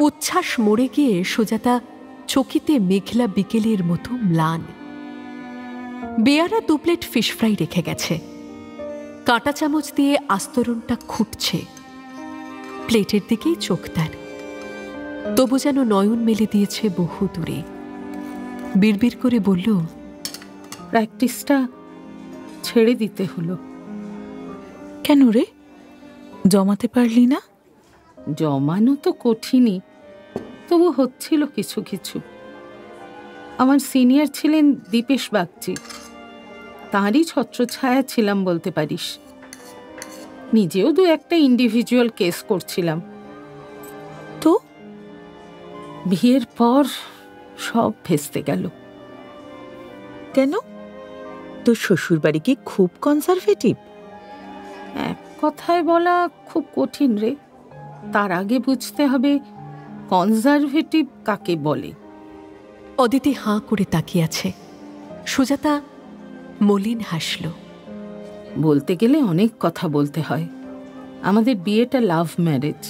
উচ্ছ্বাস মরে গিয়ে সুজাতা চকিতে মেঘলা বিকেলের মতো ম্লান। বেয়ারা 2 প্লেট ফিশ ফ্রাই রেখে গেছে। কাঁটা চামচ দিয়ে আস্তরণটা খুঁটছে। প্লেটের দিকেই চোখ তার। তবু যেন নয়ন মেলে দিয়েছে বহু দূরে। বিড়বিড় করে বলল, প্র্যাকটিসটা ছেড়ে দিতে হলো। কেন রে? জমাতে পারলি না? জমানো তো কঠিনই, তবু হচ্ছিল কিছু কিছু। আমার সিনিয়র ছিলেন দীপেশ বাগচি, তাঁরই ছত্রছায়া ছিলাম বলতে পারিস। নিজেও 2-1টা ইন্ডিভিজুয়াল কেস করছিলাম। তো বিয়ের পর সব ভেস্তে গেল। কেন? তোর শ্বশুর বাড়ি কি খুব কনজারভেটিভ? এক কথায় বলা খুব কঠিন রে। তার আগে বুঝতে হবে কনজারভেটিভ কাকে বলে। অদিতি হাঁ করে তাকিয়ে আছে। সুজাতা মলিন হাসল। বলতে গেলে অনেক কথা বলতে হয়। আমাদের বিয়েটা লাভ ম্যারেজ।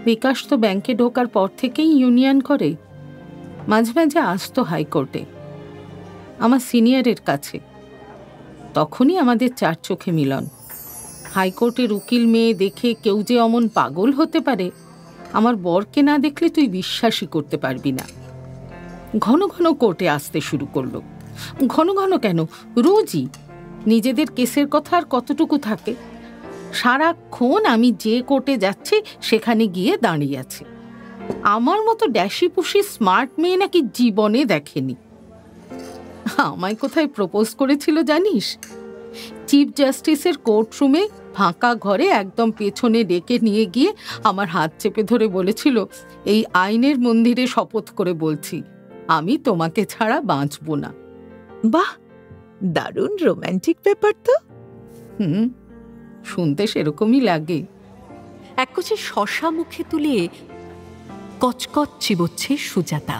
বিকাশ তো ব্যাংকে ঢোকার পর থেকেই ইউনিয়ন করে। মাঝে মাঝে আসতো হাইকোর্টে, আমার সিনিয়রের কাছে। তখনই আমাদের 4 চোখে মিলন। হাইকোর্টের উকিল মেয়ে দেখে কেউ যে অমন পাগল হতে পারে, আমার বরকে না দেখলে তুই বিশ্বাসই করতে পারবি না। ঘন ঘন কোর্টে আসতে শুরু করলো। ঘন ঘন কেন, রোজই। নিজেদের কেসের কথা আর কতটুকু থাকে। সারাক্ষণ আমি যে কোর্টে যাচ্ছি সেখানে গিয়ে দাঁড়িয়ে আছে। আমার মতো ড্যাশি পুষি স্মার্ট মেয়ে নাকি জীবনে দেখেনি। আমায় কোথায় প্রপোজ করেছিল জানিস? চিফ জাস্টিসের কোর্টরুমে ফাঁকা ঘরে একদম পেছনে ডেকে নিয়ে গিয়ে আমার হাত চেপে ধরে বলেছিল, এই আইনের মন্দিরে শপথ করে বলছি, আমি তোমাকে ছাড়া বাঁচব না। বাহ, দারুণ রোম্যান্টিক ব্যাপার তো। শুনতে সেরকমই লাগে। এক কচি শশা মুখে তুলে কচকচ চিবোচ্ছে সুজাতা।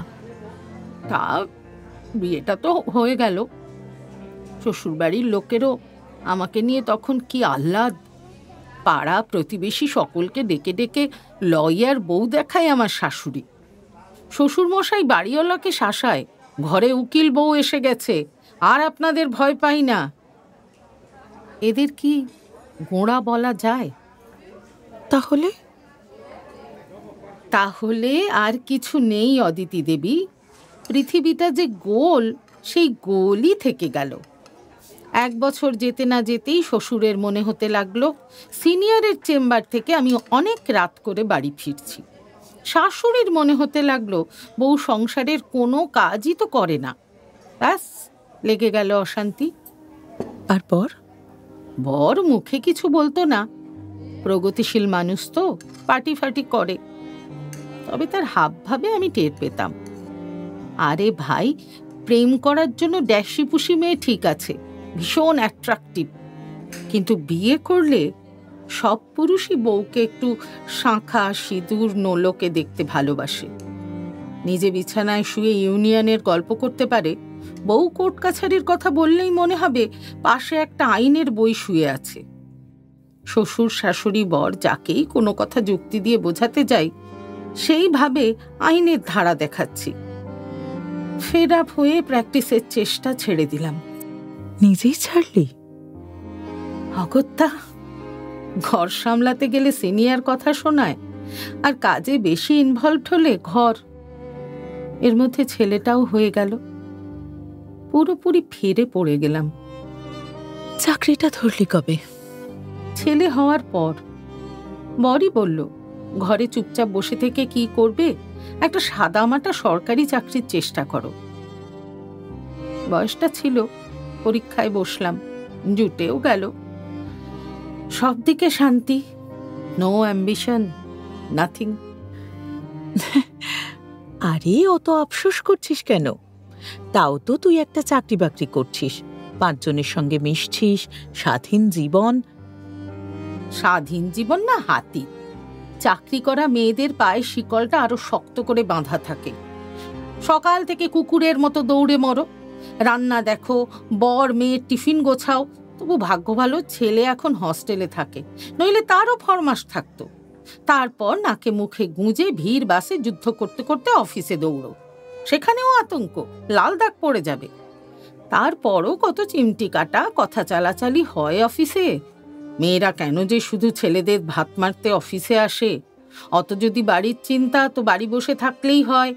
তা বিয়েটা তো হয়ে গেল। শ্বশুরবাড়ির লোকেরও আমাকে নিয়ে তখন কি আহ্লাদ। পাড়া প্রতিবেশী সকলকে ডেকে ডেকে লয়ার বউ দেখায় আমার শাশুড়ি। শ্বশুরমশাই বাড়িওয়ালাকে শাসায়, ঘরে উকিল বউ এসে গেছে, আর আপনাদের ভয় পাই না। এদের কি গোঁড়া বলা যায়? তাহলে তাহলে আর কিছু নেই অদিতি দেবী। পৃথিবীটা যে গোল সেই গোলই থেকে গেল। 1 বছর যেতে না যেতেই শ্বশুরের মনে হতে লাগলো সিনিয়রের চেম্বার থেকে আমি অনেক রাত করে বাড়ি ফিরছি। শাশুড়ির মনে হতে লাগলো বউ সংসারের কোনো কাজই তো করে না। ব্যাস, লেগে গেল অশান্তি। আর বর মুখে কিছু বলতো না, প্রগতিশীল মানুষ তো, পার্টি ফাটি করে, তবে তার হাবভাবে আমি টের পেতাম। আরে ভাই, প্রেম করার জন্য ড্যাশি পুষি মেয়ে ঠিক আছে, ভীষণ অ্যাট্রাকটিভ, কিন্তু বিয়ে করলে সব পুরুষই বউকে একটু শাঁখা সিঁদুর নোলকে দেখতে ভালোবাসে। নিজে বিছানায় শুয়ে ইউনিয়নের গল্প করতে পারে, বউ কোর্ট কাছারির কথা বললেই মনে হবে পাশে একটা আইনের বই শুয়ে আছে। শ্বশুর শাশুড়ি বর যাকেই কোনো কথা যুক্তি দিয়ে বোঝাতে যাই, সেইভাবে আইনের ধারা দেখাচ্ছি। ফেড আপ হয়ে প্র্যাকটিসের চেষ্টা ছেড়ে দিলাম। নিজেই ছাড়লি? অগত্যা, ঘর সামলাতে গেলে সিনিয়র কথা শোনায়, আর কাজে বেশি ইনভলভড হলে ঘর। এর মধ্যে ছেলেটাও হয়ে গেল, পুরোপুরি ফিরে পড়ে গেলাম। চাকরিটা ধরলি কবে? ছেলে হওয়ার পর। বরই বলল, ঘরে চুপচাপ বসে থেকে কি করবে, একটা সাদামাটা সরকারি চাকরির চেষ্টা করো। বয়সটা ছিল, পরীক্ষায় বসলাম, জুটেও গেল। সব দিকে শান্তি, নো অ্যাম্বিশন, নাথিং। আরে অত আফসোস করছিস কেন? তাও তো তুই একটা চাকরি বাকরি করছিস, 5 জনের সঙ্গে মিশছিস, স্বাধীন জীবন। স্বাধীন জীবন না হাতি। চাকরি করা মেয়েদের পায়ে শিকলটা আরো শক্ত করে বাঁধা থাকে। সকাল থেকে কুকুরের মতো দৌড়ে মরো, রান্না দেখো, বর মেয়ের টিফিন গোছাও। তবু ভাগ্য ভালো ছেলে এখন হস্টেলে থাকে, নইলে তারও ফরমাস থাকতো। তারপর নাকে মুখে গুঁজে ভিড় বাসে যুদ্ধ করতে করতে অফিসে দৌড়ো, সেখানেও আতঙ্ক, লাল দাগ পড়ে যাবে। তারপরও কত চিমটি কাটা, কথা চালাচালি হয় অফিসে। মেয়েরা কেন যে শুধু ছেলেদের ভাত মারতে অফিসে আসে? অত যদি বাড়ির চিন্তা, তো বাড়ি বসে থাকলেই হয়।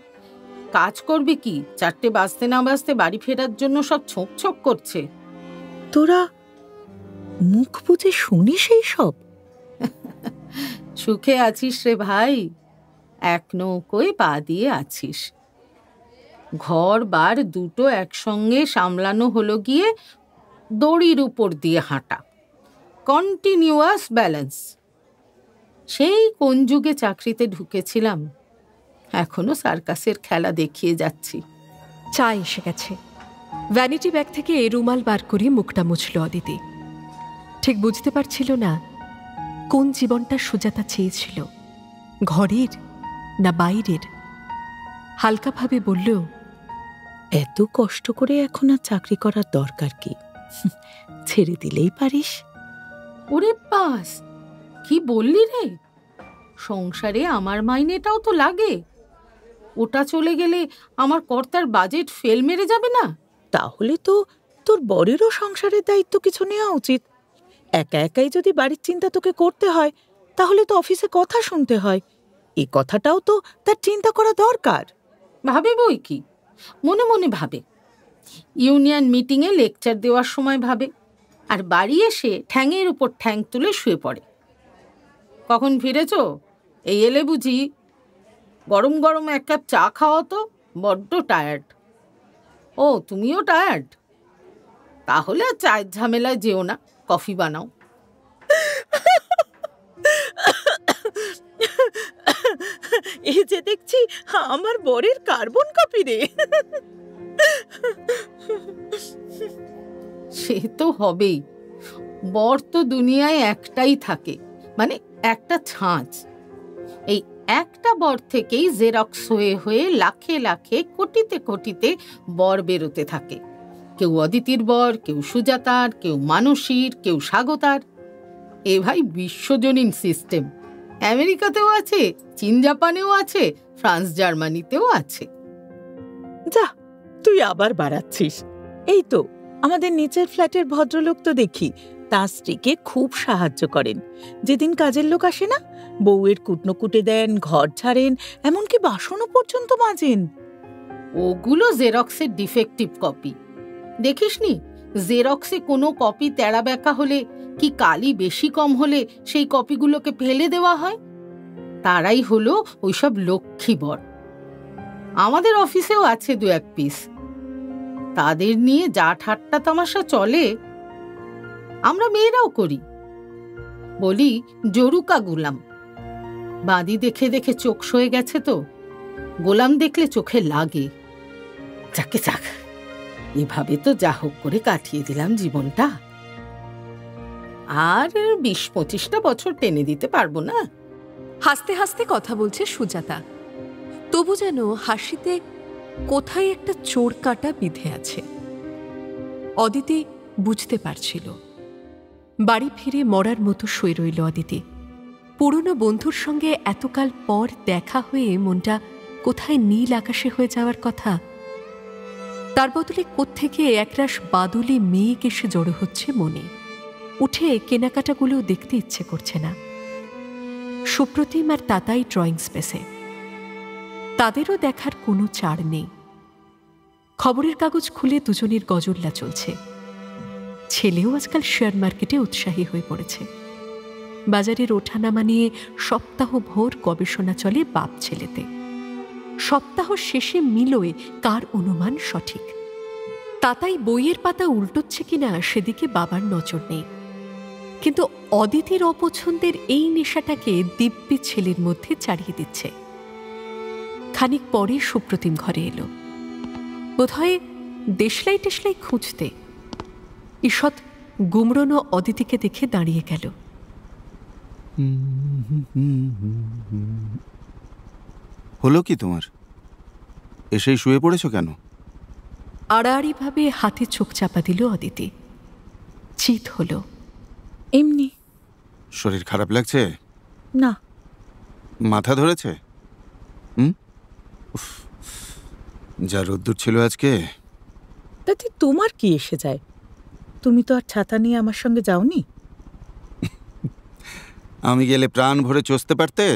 কাজ করবে কি? 4টে বাজতে না বাজতে বাড়ি ফেরার জন্য সব ছোঁক ছোঁক করছে। তোরা মুখ বুঝে শুনিস এই সব? সুখে আছিস রে ভাই, এক নৌকোয় পা দিয়ে আছিস। ঘর বার দুটো একসঙ্গে সামলানো হলো গিয়ে দড়ির উপর দিয়ে হাঁটা, কন্টিনিউয়াস ব্যালেন্স। সেই কোন যুগে চাকরিতে ঢুকেছিলাম, এখনো সার্কাসের খেলা দেখিয়ে যাচ্ছি। চা এসে গেছে। ভ্যানিটি ব্যাগ থেকে রুমাল বার করে মুখটা মুছল অদিতি। ঠিক বুঝতে পারছিল না কোন জীবনটা সুজাতা চেয়েছিল, ঘরের না বাইরের। হালকাভাবে বলল, এত কষ্ট করে এখন আর চাকরি করার দরকার কি? ছেড়ে দিলেই পারিস। ওরে বাস, কি বললি রে? সংসারে আমার মাইনেটাও তো লাগে। ওটা চলে গেলে আমার কর্তার বাজেট ফেল মেরে যাবে না? তাহলে তো তোর বরেরও সংসারের দায়িত্ব কিছু নেওয়া উচিত। একা একাই যদি বাড়ির চিন্তা তোকে করতে হয়, তাহলে তো অফিসে কথা শুনতে হয়। এই কথাটাও তো তার চিন্তা করা দরকার। ভাবে বই কি, মনে মনে ভাবে। ইউনিয়ন মিটিংয়ে লেকচার দেওয়ার সময় ভাবে, আর বাড়ি এসে ঠ্যাঙের উপর ঠ্যাং তুলে শুয়ে পড়ে। কখন ফিরেছ? এই এলে বুঝি? গরম গরম 1 কাপ চা খাওয়া তো, বড্ড টায়ার্ড। ও, তুমিও টায়ার্ড? তাহলে আর চায়ের ঝামেলায় যেও না, কফি বানাও। এই যে দেখছি আমার বরের কার্বন কপি রে। সে তো হবেই, বর তো দুনিয়ায় একটাই থাকে, মানে একটা ছাঁচ। এই একটা বর থেকেই জেরক্স হয়ে হয়ে লাখে লাখে কোটিতে কোটিতে বর বেরোতে থাকে। কেউ অদিতির বর, কেউ সুজাতার, কেউ মানসীর, কেউ স্বাগতার। এ ভাই বিশ্বজনীন সিস্টেম। আমেরিকাতেও আছে, চীন জাপানেও আছে, ফ্রান্স জার্মানিতেও আছে। যা, তুই আবার বাড়াচ্ছিস। এই তো আমাদের নিচের ফ্ল্যাটের ভদ্রলোক তো দেখি তার স্ত্রীকে খুব সাহায্য করেন। যেদিন কাজের লোক আসে না, বউয়ের কুটনো কুটে দেন, ঘর ছাড়েন, এমনকি বাসনও পর্যন্ত মাজেন। ওগুলো জেরক্সের ডিফেক্টিভ কপি। দেখিসনি জেরক্সে কোনো কপি তেড়া বেঁকা হলে কি কালি বেশি কম হলে সেই কপিগুলোকে ফেলে দেওয়া হয়? তারাই হলো ওইসব লক্ষ্মীবর। আমাদের অফিসেও আছে 2-1 পিস। তাদের নিয়ে যা ঠাট্টা তামাশা চলে আমরা মেয়েরাও করি। বলি জরুকা গোলাম। বাঁধি দেখে দেখে চোখ সয়ে গেছে তো, গোলাম দেখলে চোখে লাগে। যাকে যাক, এভাবে তো যা হোক করে কাটিয়ে দিলাম জীবনটা। আর 20-25টা বছর টেনে দিতে পারবো না। হাসতে হাসতে কথা বলছে সুজাতা, তবু যেন হাসিতে কোথায় একটা চোর কাটা বিঁধে আছে। অদিতি বুঝতে পারছিল। বাড়ি ফিরে মরার মতো শুয়ে রইল অদিতি। পুরনো বন্ধুর সঙ্গে এতকাল পর দেখা হয়ে মনটা কোথায় নীল আকাশে হয়ে যাওয়ার কথা, তার বদলে কোত্থেকে একরাশ বাদুলি মেঘ এসে জড়ো হচ্ছে মনে। উঠে কেনাকাটাগুলো দেখতে ইচ্ছে করছে না। সুপ্রতিম আর তাতাই ড্রয়িং স্পেসে, তাদেরও দেখার কোনো চাড় নেই। খবরের কাগজ খুলে দুজনের গজল্লা চলছে। ছেলেও আজকাল শেয়ার মার্কেটে উৎসাহী হয়ে পড়েছে। বাজারের ওঠানামা নিয়ে সপ্তাহভর গবেষণা চলে বাপ ছেলেতে। সপ্তাহ শেষে মিলোয় কার অনুমান সঠিক। তাতাই বইয়ের পাতা উল্টোচ্ছে কিনা সেদিকে বাবার নজর নেই। কিন্তু অদিতির অপছন্দের এই নেশাটাকে দিব্যি ছেলের মধ্যে চাড়িয়ে দিচ্ছে। খানিক পরে সুপ্রতিম ঘরে এলো, বোধহয় দেশলাই টেশলাই খুঁজতে। ঈষৎ গুমড়োনো অদিতিকে দেখে দাঁড়িয়ে গেল। হলো কি তোমার? এসেই শুয়ে পড়েছো কেন? আড়াআড়ি ভাবে হাতে চোখ চাপা দিল অদিতি। চিত হলো। এমনি। শরীর খারাপ লাগছে? না। মাথা ধরেছে? যা রোদ্দুর ছিল আজকে। তাতে তোমার কি এসে যায়? তুমি তো আর ছাতা নিয়ে আমার সঙ্গে যাওনি। আমি গেলে প্রাণ ভরে চষতে পারতে।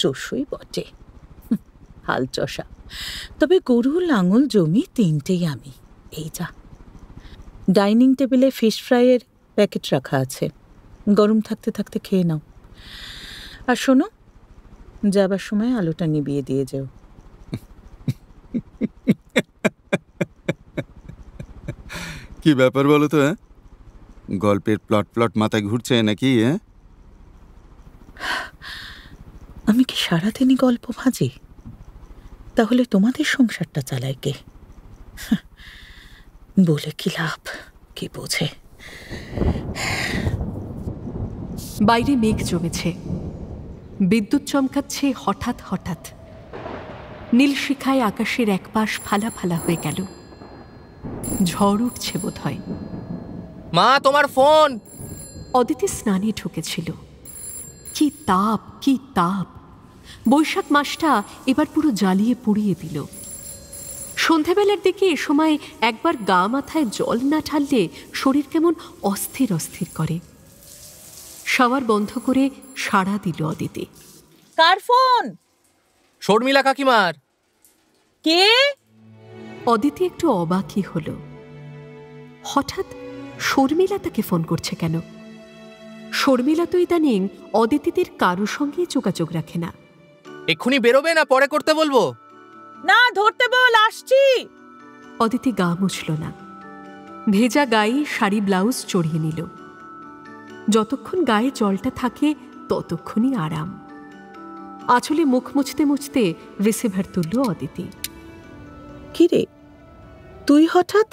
চষই বটে, হাল চষা। তবে গরু লাঙল জমি 3টেই আমি। এই যা, ডাইনিং টেবিলে ফিশ ফ্রাইয়ের প্যাকেট রাখা আছে, গরম থাকতে থাকতে খেয়ে নাও। আর শোনো, যাবার সময় আলোটা নিভিয়ে দিয়ে যেও। কি ব্যাপার বলো তো? গল্পের প্লট মাথায় ঘুরছে নাকি? আমি কি সারাদিনই গল্প ভাজি? তাহলে তোমাদের সংসারটা চালায় কে? বলে কি লাভ, কি বোঝে। বাইরে মেঘ জমেছে, বিদ্যুৎ চমকাচ্ছে হঠাৎ হঠাৎ। নীল শিখায় আকাশের একপাশ ফালা ফালা হয়ে গেল। ঝড় উঠছে বোধ হয়। মা, তোমার ফোন। অদিতি স্নানে ঢুকেছিল। কি তাপ, কি তাপ! বৈশাখ মাসটা এবার পুরো জ্বালিয়ে পুড়িয়ে দিল। সন্ধেবেলার দিকে এ সময় একবার গা মাথায় জল না ঢাললে শরীর কেমন অস্থির অস্থির করে। শাওয়ার বন্ধ করে সাড়া দিল অদিতি। কার ফোন? শর্মিলা কাকিমার। কে? অদিতি একটু অবাকই হলো। হঠাৎ শর্মিলা তাকে ফোন করছে কেন? শর্মিলা তো ইদানিং অদিতিদের কারো সঙ্গে যোগাযোগ রাখে না। এক্ষুনি বেরোবে না পরে করতে বলবো? না, ধরতে বল, আসছি। অদিতি গা মুছল না। ভেজা গায়ে শাড়ি ব্লাউজ চড়িয়ে নিল। যতক্ষণ গায়ে জলটা থাকে ততক্ষণই আরাম। আঁচলে মুখ মুছতে মুছতে রিসিভার তুলল অদিতি। কি রে, তুই হঠাৎ?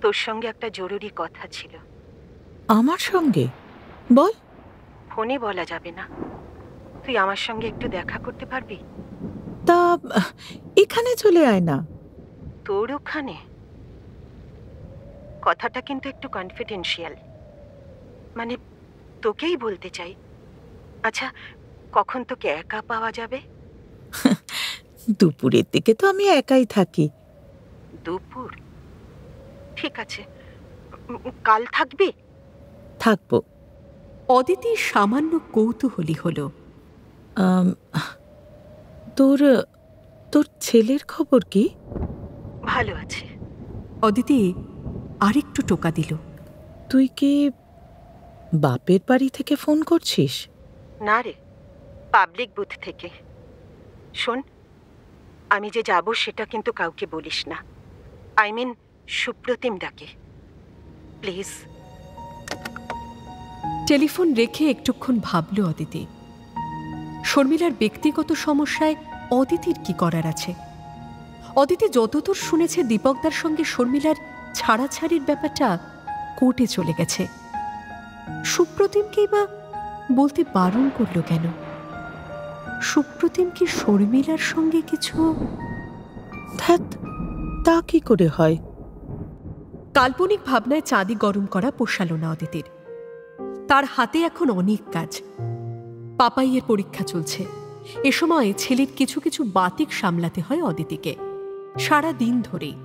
তোর সঙ্গে একটা জরুরি কথা ছিল। আমার সঙ্গে? বল। ফোনে বলা যাবে না। তুই আমার সঙ্গে একটু দেখা করতে পারবি? তা এখানে চলে আয় না। তোর ওখানে? কথাটা কিন্তু একটু কনফিডেন্সিয়াল, মানে তোকেই বলতে চাই। আচ্ছা, কখন তোকে একা পাওয়া যাবে? দুপুরের দিকে তো আমি একাই থাকি। দুপুর? ঠিক আছে, কাল থাকবি? থাকবো। অদিতি সামান্য কৌতূহলী হল। তোর তোর ছেলের খবর কি? ভালো আছে। অদিতি আরেকটু টোকা দিল। তুই কি বাপের বাড়ি থেকে ফোন করছিস? না রে, পাবলিক বুথ থেকে। শোন, আমি যে যাব সেটা কিন্তু কাউকে বলিস না। আই মিন সুপ্রতিম ডাকে, প্লিজ। টেলিফোন রেখে একটুক্ষণ ভাবল অদিতি। শর্মিলার ব্যক্তিগত সমস্যায় অদিতির কি করার আছে? অদিতি যতদূর শুনেছে দীপকদার সঙ্গে শর্মিলার ছাড়াছাড়ির ব্যাপারটা কোর্টে চলে গেছে। সুপ্রতিমকেই বা বলতে বারণ করল কেন? সুপ্রতিম কি শর্মিলার সঙ্গে কিছু? ধ্যাত, তা কি করে হয়? কাল্পনিক ভাবনায় চাঁদি গরম করা পোষাল না অদিতির। তার হাতে এখন অনেক কাজ। পাপাইয়ের পরীক্ষা চলছে। এ সময় ছেলের কিছু কিছু বাতিক সামলাতে হয় অদিতিকে সারা দিন ধরেই।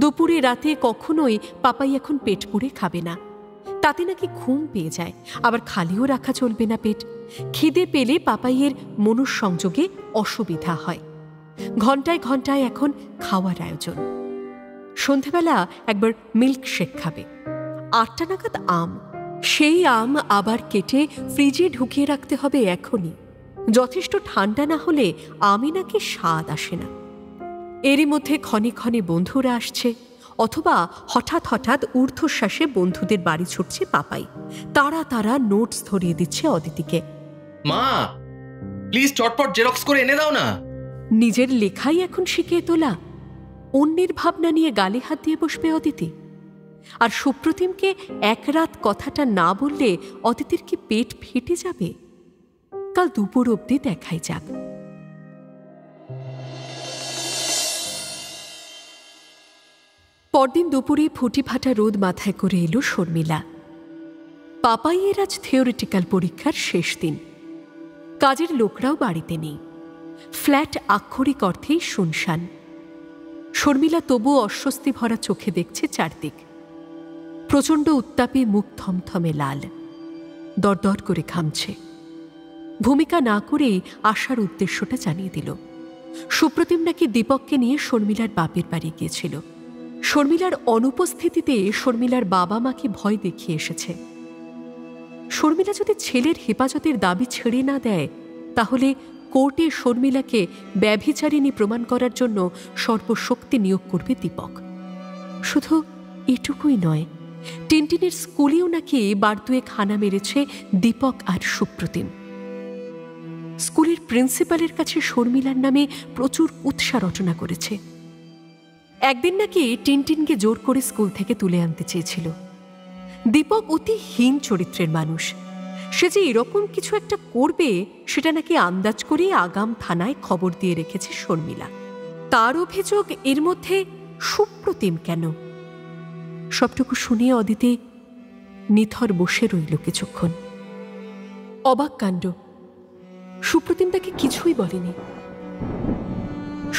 দুপুরে রাতে কখনোই পাপাই এখন পেট পুড়ে খাবে না, তাতে নাকি ঘুম পেয়ে যায়। আবার খালিও রাখা চলবে না পেট। খিদে পেলে পাপাইয়ের মনঃসংযোগে অসুবিধা হয়। ঘন্টায় ঘন্টায় এখন খাওয়ার আয়োজন। সন্ধেবেলা একবার মিল্কশেক খাবে। 8টা নাগাদ আম। সেই আম আবার কেটে ফ্রিজে ঢুকিয়ে রাখতে হবে এখনই। যথেষ্ট ঠান্ডা না হলে আমে নাকি স্বাদ আসে না। এরই মধ্যে ক্ষণে ক্ষণে বন্ধুরা আসছে, অথবা হঠাৎ হঠাৎ ঊর্ধ্বশ্বাসে বন্ধুদের বাড়ি ছুটছে পাপাই। তারা তারা নোটস ধরিয়ে দিচ্ছে অদিতিকে। মা, প্লিজ চটপট জেরক্স করে এনে দাও না। নিজের লেখাই এখন শিখিয়ে তোলা, অন্যের ভাবনা নিয়ে গালে হাত দিয়ে বসবে অদিতি। আর সুপ্রতিমকে এক রাত কথাটা না বললে অদিতির কি পেট ফেটে যাবে? কাল দুপুর অবধি দেখাই যাক। পরদিন দুপুরে ফুটি ফাটা রোদ মাথায় করে এলো শর্মিলা। পাপাইয়ের আজ থিওরিটিক্যাল পরীক্ষার শেষ দিন। কাজের লোকরাও বাড়িতে নেই। ফ্ল্যাট আক্ষরিক অর্থেই শুনশান। শর্মিলা তবুও অস্বস্তি ভরা চোখে দেখছে চারদিক। প্রচণ্ড উত্তাপে মুখ থমথমে লাল, দরদর করে ঘামছে। ভূমিকা না করেই আসার উদ্দেশ্যটা জানিয়ে দিল। সুপ্রতিম নাকি দীপককে নিয়ে শর্মিলার বাপের বাড়ি গিয়েছিল। শর্মিলার অনুপস্থিতিতে শর্মিলার বাবা মাকে ভয় দেখিয়ে এসেছে। শর্মিলা যদি ছেলের হেফাজতের দাবি ছেড়ে না দেয়, তাহলে কোর্টে শর্মিলাকে ব্যভিচারিণী প্রমাণ করার জন্য সর্বশক্তি নিয়োগ করবে দীপক। শুধু এটুকুই নয়, টিনটিনের স্কুলেও নাকি বারদুয়েক হানা মেরেছে দীপক আর সুপ্রতিম। স্কুলের প্রিন্সিপালের কাছে শর্মিলার নামে প্রচুর উৎসাহ রচনা করেছে। একদিন নাকি টিনটিনকে জোর করে স্কুল থেকে তুলে আনতে চেয়েছিল। দীপক অতি হীন চরিত্রের মানুষ। সে যে এরকম কিছু একটা করবে সেটা নাকি আন্দাজ করে আগাম থানায় খবর দিয়ে রেখেছে শর্মিলা। তার অভিযোগ এর মধ্যে সুপ্রতিম কেন? সবটুকু শুনিয়ে অদিতি নিথর বসে রইল কিছুক্ষণ। অবাক কাণ্ড, সুপ্রতিম তাকে কিছুই বলেনি।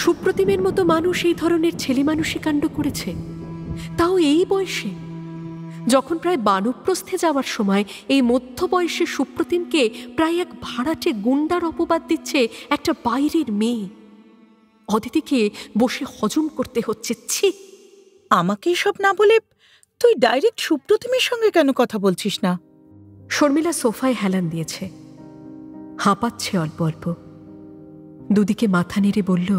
সুপ্রতিমের মতো মানুষ এই ধরনের ছেলে মানুষই কাণ্ড করেছে, তাও এই বয়সে। যখন প্রায় বানপ্রস্থে যাওয়ার সময় এই মধ্যবয়সে সুপ্রতিমকে প্রায় এক ভাড়াটে গুন্ডার অপবাদ দিচ্ছে একটা বাইরের মেয়ে। অদিতিকে বসে হজম করতে হচ্ছে। ছি! আমাকে সব না বলে তুই ডাইরেক্ট সুপ্রতিমের সঙ্গে কেন কথা বলছিস না? শর্মিলা সোফায় হেলান দিয়েছে, হাঁপাচ্ছে অল্প অল্প। দুদিকে মাথা নেড়ে বলল,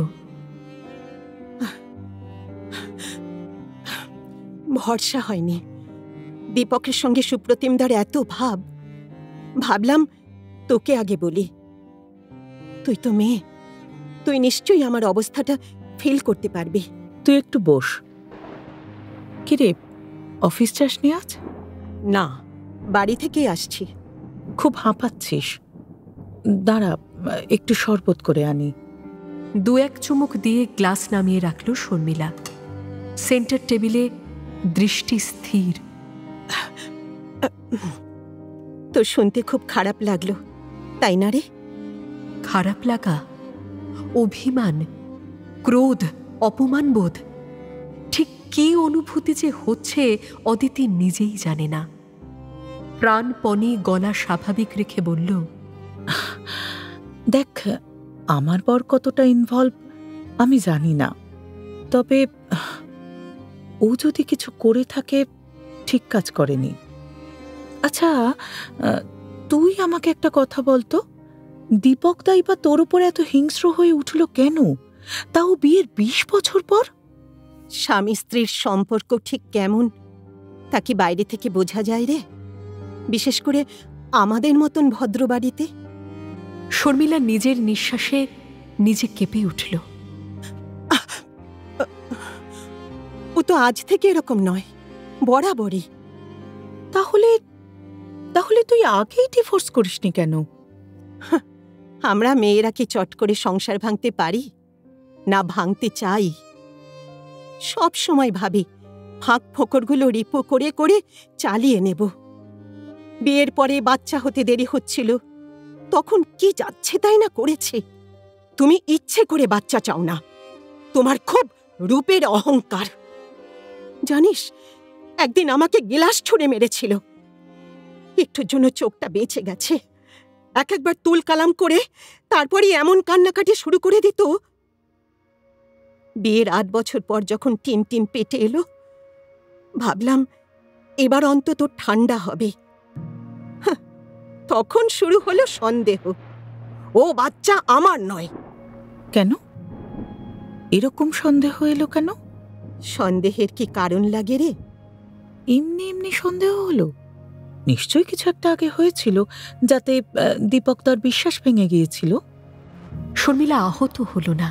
ভরসা হয়নি। দীপকের সঙ্গে সুপ্রতিমদার এত ভাব, ভাবলাম তোকে আগে বলি। তুই তো মেয়ে, তুই নিশ্চয়ই আমার অবস্থাটা ফিল করতে পারবি। তুই একটু বস। কিরে, অফিস যাসনি আজ? না, বাড়ি থেকেই আসছি। খুব হাঁপাচ্ছিস, দাঁড়া একটু শরবত করে আনি। 2-1 চুমুক দিয়ে গ্লাস নামিয়ে রাখল শর্মিলা। সেন্টার টেবিলে দৃষ্টি স্থির। তো শুনতে খুব খারাপ লাগলো, তাই না রে? খারাপ লাগা, অভিমান, ক্রোধ, অপমানবোধ, ঠিক কি অনুভূতি যে হচ্ছে অদিতি নিজেই জানে না। প্রাণপণে গলা স্বাভাবিক রেখে বলল, দেখ, আমার বর কতটা ইনভলভ আমি জানি না, তবে ও যদি কিছু করে থাকে ঠিক কাজ করেনি। আচ্ছা, তুই আমাকে একটা কথা বলতো, দীপক দাই বা তোর উপর এত হিংস্র হয়ে উঠল কেন, তাও বিয়ের 20 বছর পর? স্বামী স্ত্রীর সম্পর্ক ঠিক কেমন তা কি বাইরে থেকে বোঝা যায় রে? বিশেষ করে আমাদের মতন ভদ্র বাড়িতে। শর্মিলা নিজের নিঃশ্বাসে নিজে কেঁপে উঠল। ও তো আজ থেকে এরকম নয়, বরাবরই। তাহলে তাহলে তুই আগেই ডিভোর্স করিসনি কেন? আমরা মেয়েরা কি চট করে সংসার ভাঙতে পারি? না ভাঙতে চাই। সব সময় ভাবি ফাঁক ফোকরগুলো রিপো করে করে চালিয়ে নেব। বিয়ের পরে বাচ্চা হতে দেরি হচ্ছিল, তখন কি যাচ্ছে তাই না করেছে। তুমি ইচ্ছে করে বাচ্চা চাও না, তোমার খুব রূপের অহংকার। জানিস, একদিন আমাকে গিলাস ছুঁড়ে মেরেছিল, একটুর জন্য চোখটা বেঁচে গেছে। একবার তুল কালাম করে তারপরই এমন কান্নাকাটি শুরু করে দিত। বিয়ের 8 বছর পর যখন টিম টিম পেটে এলো, ভাবলাম এবার অন্তত ঠান্ডা হবে। তখন শুরু হলো সন্দেহ, ও বাচ্চা আমার নয়। কেন এরকম সন্দেহ এলো কেন? সন্দেহের কি কারণ লাগে রে? এমনি এমনি সন্দেহ হলো? নিশ্চয়ই কিছু একটা আগে হয়েছিল যাতে দীপক তার বিশ্বাস ভেঙে গিয়েছিল। শর্মিলা আহত হল না।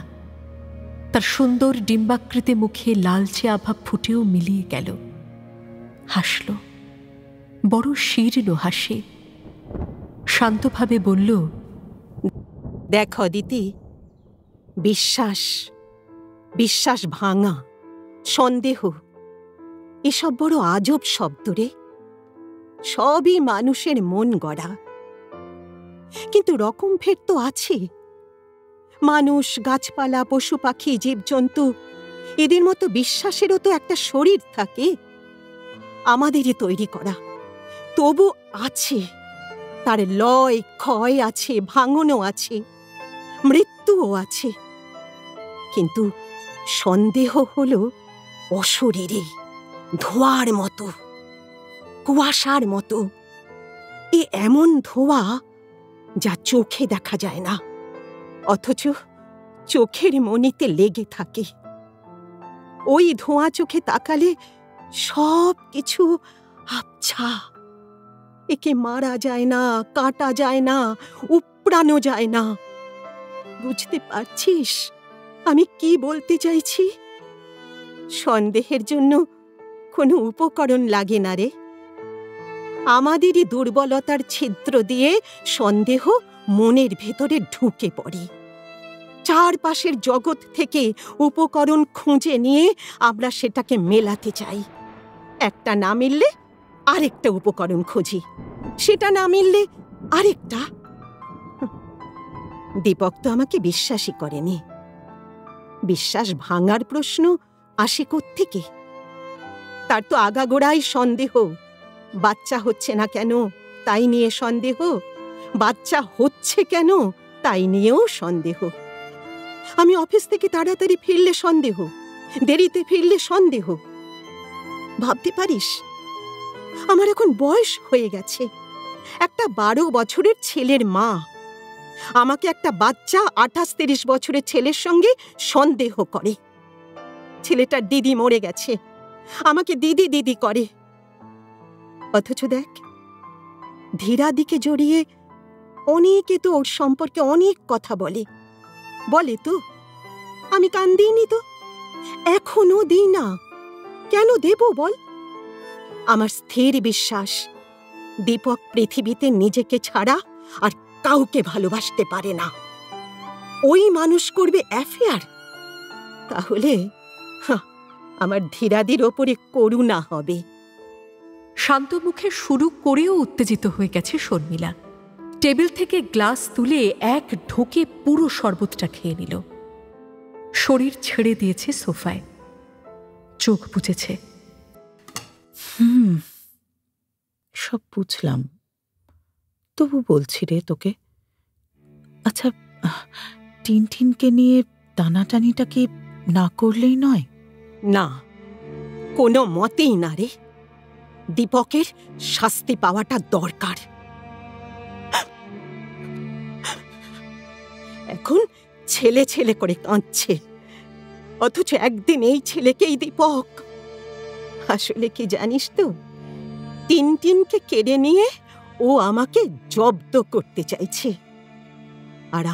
তার সুন্দর ডিম্বাকৃতি মুখে লালচে আভা ফুটেও মিলিয়ে গেল। হাসল, বড় শীর্ণ হাসি। শান্তভাবে বলল, দেখ অদিতি, বিশ্বাস, বিশ্বাস ভাঙা, সন্দেহ, এসব বড় আজব শব্দ রে। সবই মানুষের মন গড়া, কিন্তু রকম ফের তো আছে। মানুষ, গাছপালা, পশু পাখি, জীবজন্তু, এদের মতো বিশ্বাসেরও তো একটা শরীর থাকে, আমাদেরই তৈরি করা। তবু আছে, তার লয় ক্ষয় আছে, ভাঙনও আছে, মৃত্যুও আছে। কিন্তু সন্দেহ হলো অশরীরী, ধোঁয়ার মতো, কুয়াশার মতো। এ এমন ধোঁয়া যা চোখে দেখা যায় না, অথচ চোখের মনিতে লেগে থাকে। ওই ধোঁয়া চোখে তাকালে সব কিছু আবছা। একে মারা যায় না, কাটা যায় না, উপড়ানো যায় না। বুঝতে পারছিস আমি কি বলতে চাইছি? সন্দেহের জন্য কোনো উপকরণ লাগে না রে। আমাদেরই দুর্বলতার ছিদ্র দিয়ে সন্দেহ মনের ভেতরে ঢুকে পড়ে। চারপাশের জগৎ থেকে উপকরণ খুঁজে নিয়ে আমরা সেটাকে মেলাতে চাই। একটা না মিললে আরেকটা উপকরণ খুঁজি, সেটা না মিললে আরেকটা। দীপক তো আমাকে বিশ্বাসই করেনি। বিশ্বাস ভাঙার প্রশ্ন আসে কোত্থেকে? তার তো আগাগোড়াই সন্দেহ। বাচ্চা হচ্ছে না কেন তাই নিয়ে সন্দেহ, বাচ্চা হচ্ছে কেন তাই নিয়েও সন্দেহ। আমি অফিস থেকে তাড়াতাড়ি ফিরলে সন্দেহ, দেরিতে ফিরলে সন্দেহ। ভাবতে পারিস, আমার এখন বয়স হয়ে গেছে, একটা 12 বছরের ছেলের মা। আমাকে একটা বাচ্চা 28-30 বছরের ছেলের সঙ্গে সন্দেহ করে। ছেলেটার দিদি মরে গেছে, আমাকে দিদি দিদি করে। অথচ দেখ, ধীরাদিকে জড়িয়ে অনেকে তো ওর সম্পর্কে অনেক কথা বলে। বলে তো, আমি কান দিইনি তো, এখনো দিই না। কেন দেব বল? আমার স্থির বিশ্বাস, দীপক পৃথিবীতে নিজেকে ছাড়া আর কাউকে ভালোবাসতে পারে না। ওই মানুষ করবে অ্যাফেয়ার, তাহলে আমার ধীরাদির ওপরে করুণা হবে। শান্ত মুখে শুরু করেও উত্তেজিত হয়ে গেছে শর্মিলা। টেবিল থেকে গ্লাস তুলে এক ঢোকে পুরো শরবতটা খেয়ে নিল। শরীর ছেড়ে দিয়েছে সোফায়, চোখ বুজেছে। সব বুঝলাম, তবু বলছি রে তোকে। আচ্ছা, টিনটিনকে নিয়ে টানাটানিটা কি না করলেই নয়? না, কোনো মতেই না রে। দীপকের শাস্তি পাওয়াটা দরকার। এখন ছেলে ছেলে করে কাঁদছে, অথচ একদিন এই ছেলেকেই দীপক। আসলে কি জানিস তো, টিনটিনকে কেড়ে নিয়ে ও আমাকে জব্দ করতে চাইছে। আর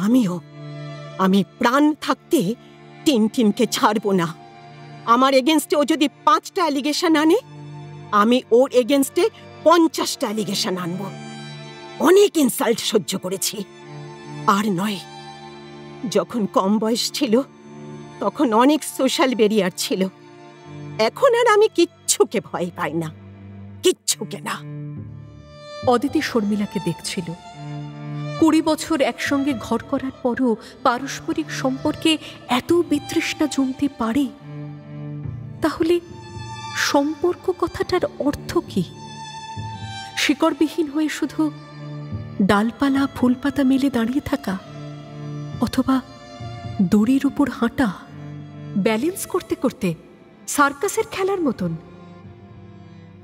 আমি প্রাণ থাকতে টিনটিনকে ছাড়বো না। আমার এগেনস্টে ও যদি 5টা অ্যালিগেশন আনে, আমি ওর এগেনস্টে 50টা অ্যালিগেশন আনব। অনেক ইনসাল্ট সহ্য করেছি। আর নয়, যখন কম বয়স ছিল তখন অনেক সোশ্যাল ব্যারিয়ার ছিল। এখন আর আমি কিচ্ছুকে ভয় পাই না, কিচ্ছুকে না। অদিতি শর্মিলাকে দেখছিল। 20 বছর একসঙ্গে ঘর করার পরও পারস্পরিক সম্পর্কে এত বিতৃষ্ণা জমতে পারে। তাহলে সম্পর্ক কথাটার অর্থ কি? শিকড়বিহীন হয়ে শুধু ডালপালা ফুলপাতা মেলে দাঁড়িয়ে থাকা, অথবা দড়ির উপর হাঁটা, ব্যালেন্স করতে করতে সার্কাসের খেলার মতন?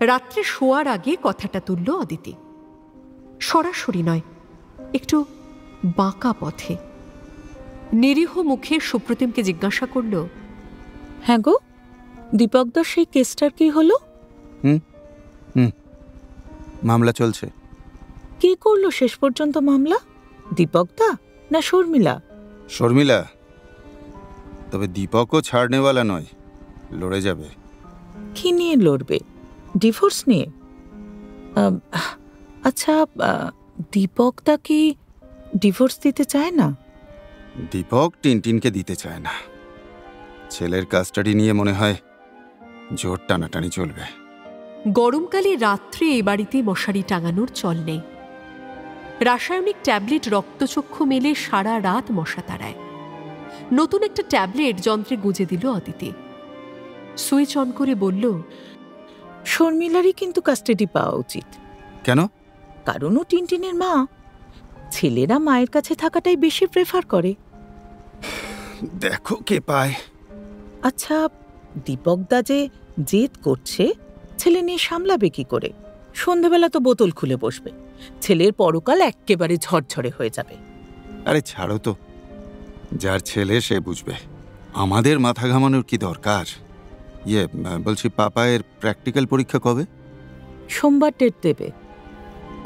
রাত্রে শোয়ার আগে কথাটা তুলল অদিতি। সরাসরি নয়, একটু বাঁকা পথে। নিরীহ মুখে সুপ্রতিমকে জিজ্ঞাসা করল, হ্যাঁ গো, দীপকদার সেই কেসটার কি হলো? মামলা চলছে। কে করলো শেষ পর্যন্ত মামলা? দীপকদা না শর্মিলা? শর্মিলা। তবে দীপকও ছাড়নেওয়ালা নয়, লড়ে যাবে। কি নিয়ে লড়বে? ডিভোর্স নিয়ে? আচ্ছা, দীপকদা কি ডিভোর্স দিতে চায় না? দীপক টিনটিনকে দিতে চায় না। ছেলের কাস্টাডি নিয়ে মনে হয় জোর টানাটানি চলবে। গরমকালে রাত্রে এ বাড়িতে মশারি টাঙানোর চল নেই। রাসায়নিক ট্যাবলেট রক্তচক্ষু মেলে সারা রাত মশা তাড়ায়। নতুন একটা ট্যাবলেট যন্ত্রে গুঁজে দিল অদিতি। সুইচ অন করে বলল, শর্মিলারই কিন্তু কাস্টাডি পাওয়া উচিত। কেন? কারণ ও টিনটিনের মা। ছেলেরা মায়ের কাছে থাকাটাই বেশি প্রেফার করে। দেখো কে পায়। আচ্ছা, দীপকদা যে জেদ করছে, ছেলে নিয়ে সামলাবে কি করে? সন্ধেবেলা তো বোতল খুলে বসবে, ছেলের পরকাল একেবারে ঝরঝরে হয়ে যাবে। আরে ছাড়ো তো, যার ছেলে সে বুঝবে। আমাদের মাথা ঘামানোর কি দরকার? বলছি, পাপায়ের প্র্যাকটিক্যাল পরীক্ষা কবে? সোমবার ডেট দেবে।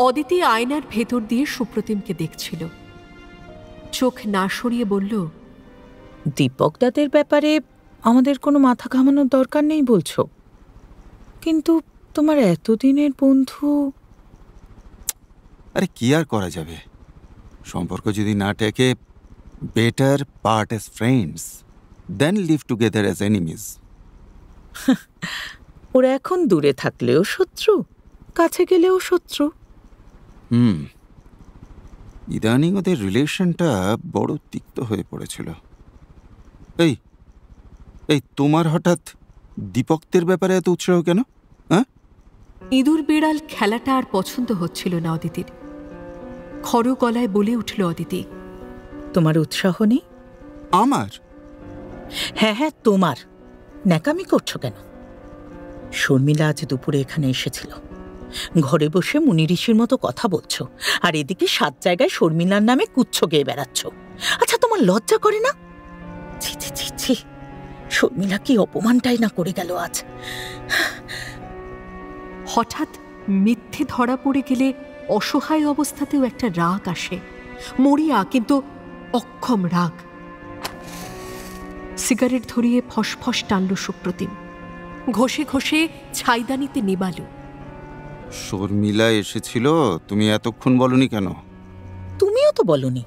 অদিতি আয়নার ভেতর দিয়ে সুপ্রতিমকে দেখছিল। চোখ না সরিয়ে বলল, দীপকদাদের ব্যাপারে আমাদের কোনো মাথা ঘামানোর দরকার নেই বলছো, কিন্তু তোমার এতদিনের বন্ধু। আরে কি আর করা যাবে? সম্পর্ক যদি না টেকে, better part as friends then live together as enemies. ওরা এখন দূরে থাকলেও শত্রু, কাছে গেলেও শত্রু। ইদানিং ওদের রিলেশনটা বড় তিক্ত হয়ে পড়েছিল। এই তোমার হঠাৎ দীপকদের ব্যাপারে এত উৎসাহ কেন? ইঁদুর বিড়াল খেলাটা আর পছন্দ হচ্ছিল না অদিতির। খড় গলায় বলে উঠল অদিতি, তোমার উৎসাহ নেই? আমার? হ্যাঁ হ্যাঁ, তোমার। ন্যাকামি করছো কেন? শর্মিলা আজ দুপুরে এখানে এসেছিল। ঘরে বসে মুনি ঋষির মতো কথা বলছো, আর এদিকে 7 জায়গায় শর্মিলার নামে কুচ্ছ গেয়ে বেড়াচ্ছ। আচ্ছা, তোমার লজ্জা করে না? ছি ছি ছি ছি, শর্মিলা কি অপমানটাই না করে গেল আজ। হঠাৎ মিথ্যে ধরা পড়ে গেলে অসহায় অবস্থাতেও একটা রাগ আসে, মরিয়া কিন্তু অক্ষম রাগ। সিগারেট ধরিয়ে ফসফস টানল সুপ্রতিম। ঘষে ঘষে ছাইদানিতে নেবালো। শর্মিলা এসেছিল, তুমি এতক্ষণ বলনি কেন? তুমিও তো বলনি।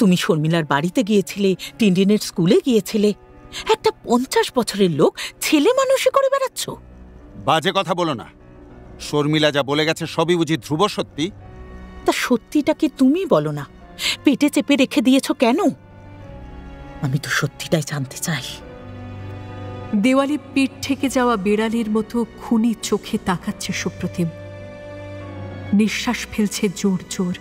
তুমি শর্মিলার বাড়িতে গিয়েছিলে, টিনটিনের স্কুলে গিয়েছিলে। একটা 50 বছরের লোক ছেলে মানুষই করে বেড়াচ্ছ। বাজে কথা বলো না। শর্মিলা যা বলে গেছে সবই বুঝি ধ্রুব সত্যি? তা সত্যিটা কি তুমি বলো না? পেটে চেপে রেখে দিয়েছ কেন? আমি তো সত্যিটাই জানতে চাই। দেওয়ালে পিঠ ঠেকে যাওয়া বেড়ালের মতো খুনি চোখে তাকাচ্ছে সুপ্রতিম। নিঃশ্বাস ফেলছে জোর জোর।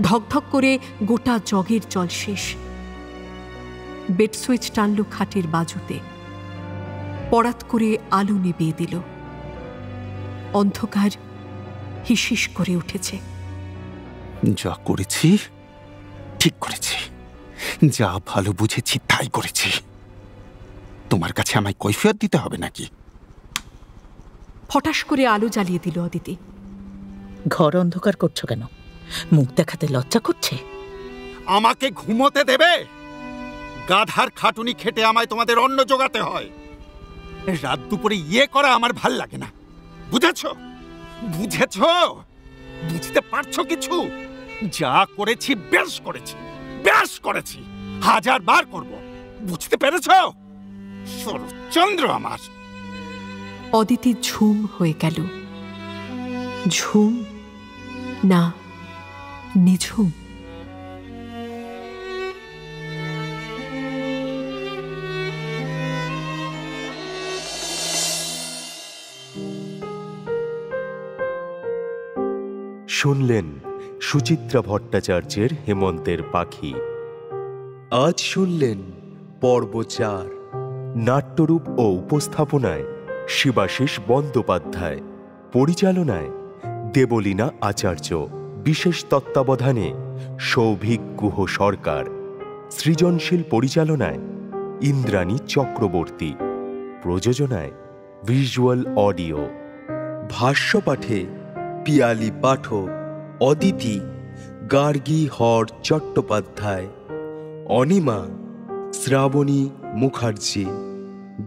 ধকধক করে গোটা জগের জল শেষ। বেড সুইচ টানল খাটের বাজুতে, পরাত করে আলো নিভিয়ে দিল। অন্ধকার হিসিস করে উঠেছে। যা করেছি ঠিক করেছি, যা ভালো বুঝেছি তাই করেছি। তোমার কাছে আমায় কৈফিয়ত দিতে হবে নাকি? ফটাস করে আলো জ্বালিয়ে দিল অদিতি। ঘর অন্ধকার করছো কেন? মুখ দেখাতে লজ্জা করছে? আমাকে ঘুমোতে দেবে? গাধার খাটুনি খেটে আমায় তোমাদের অন্ন জোগাতে হয়। রাত দুপুরে করা আমার ভাল লাগে না। বুঝেছো? বুঝেছো? বুঝতে পারছো কিছু? যা করেছি বেশ করেছি, বেশ করেছি, 1000 বার করব। বুঝতে পেরেছ? শরৎচন্দ্র আমার। অদিতি ঝুম হয়ে গেল। ঝুম না, নিঝুম। শুনলেন সুচিত্রা ভট্টাচার্যের হেমন্তের পাখি। আজ শুনলেন পর্ব 4, নাট্যরূপ ও উপস্থাপনায় শিবাশিস বন্দ্যোপাধ্যায়, পরিচালনায় দেবলীনা আচার্য, বিশেষ তত্ত্বাবধানে সৌভিক গুহ সরকার, সৃজনশীল পরিচালনায় ইন্দ্রাণী চক্রবর্তী, প্রযোজনায় ভিজুয়াল অডিও। ভাষ্যপাঠে পিয়ালি পাঠক, অদিতি গার্গী হর চট্টোপাধ্যায়, অনিমা শ্রাবণী মুখার্জি,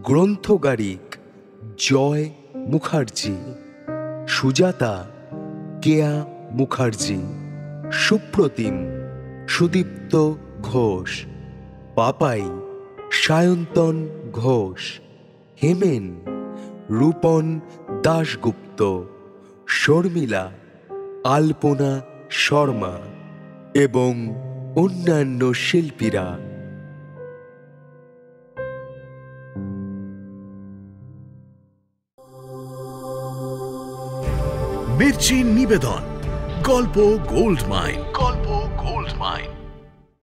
গ্রন্থগারিক জয় মুখার্জি, সুজাতা কেয়া মুখার্জি, সুপ্রতিম সুদীপ্ত ঘোষ, পাপাই সায়ন্তন ঘোষ, হেমেন রূপন দাশগুপ্ত, শর্মিলা আলপনা শর্মা এবং অন্যান্য শিল্পীরা। মির্চি নিবেদন, গল্প গোল্ড মাইন। গল্প গোল্ড মাইন।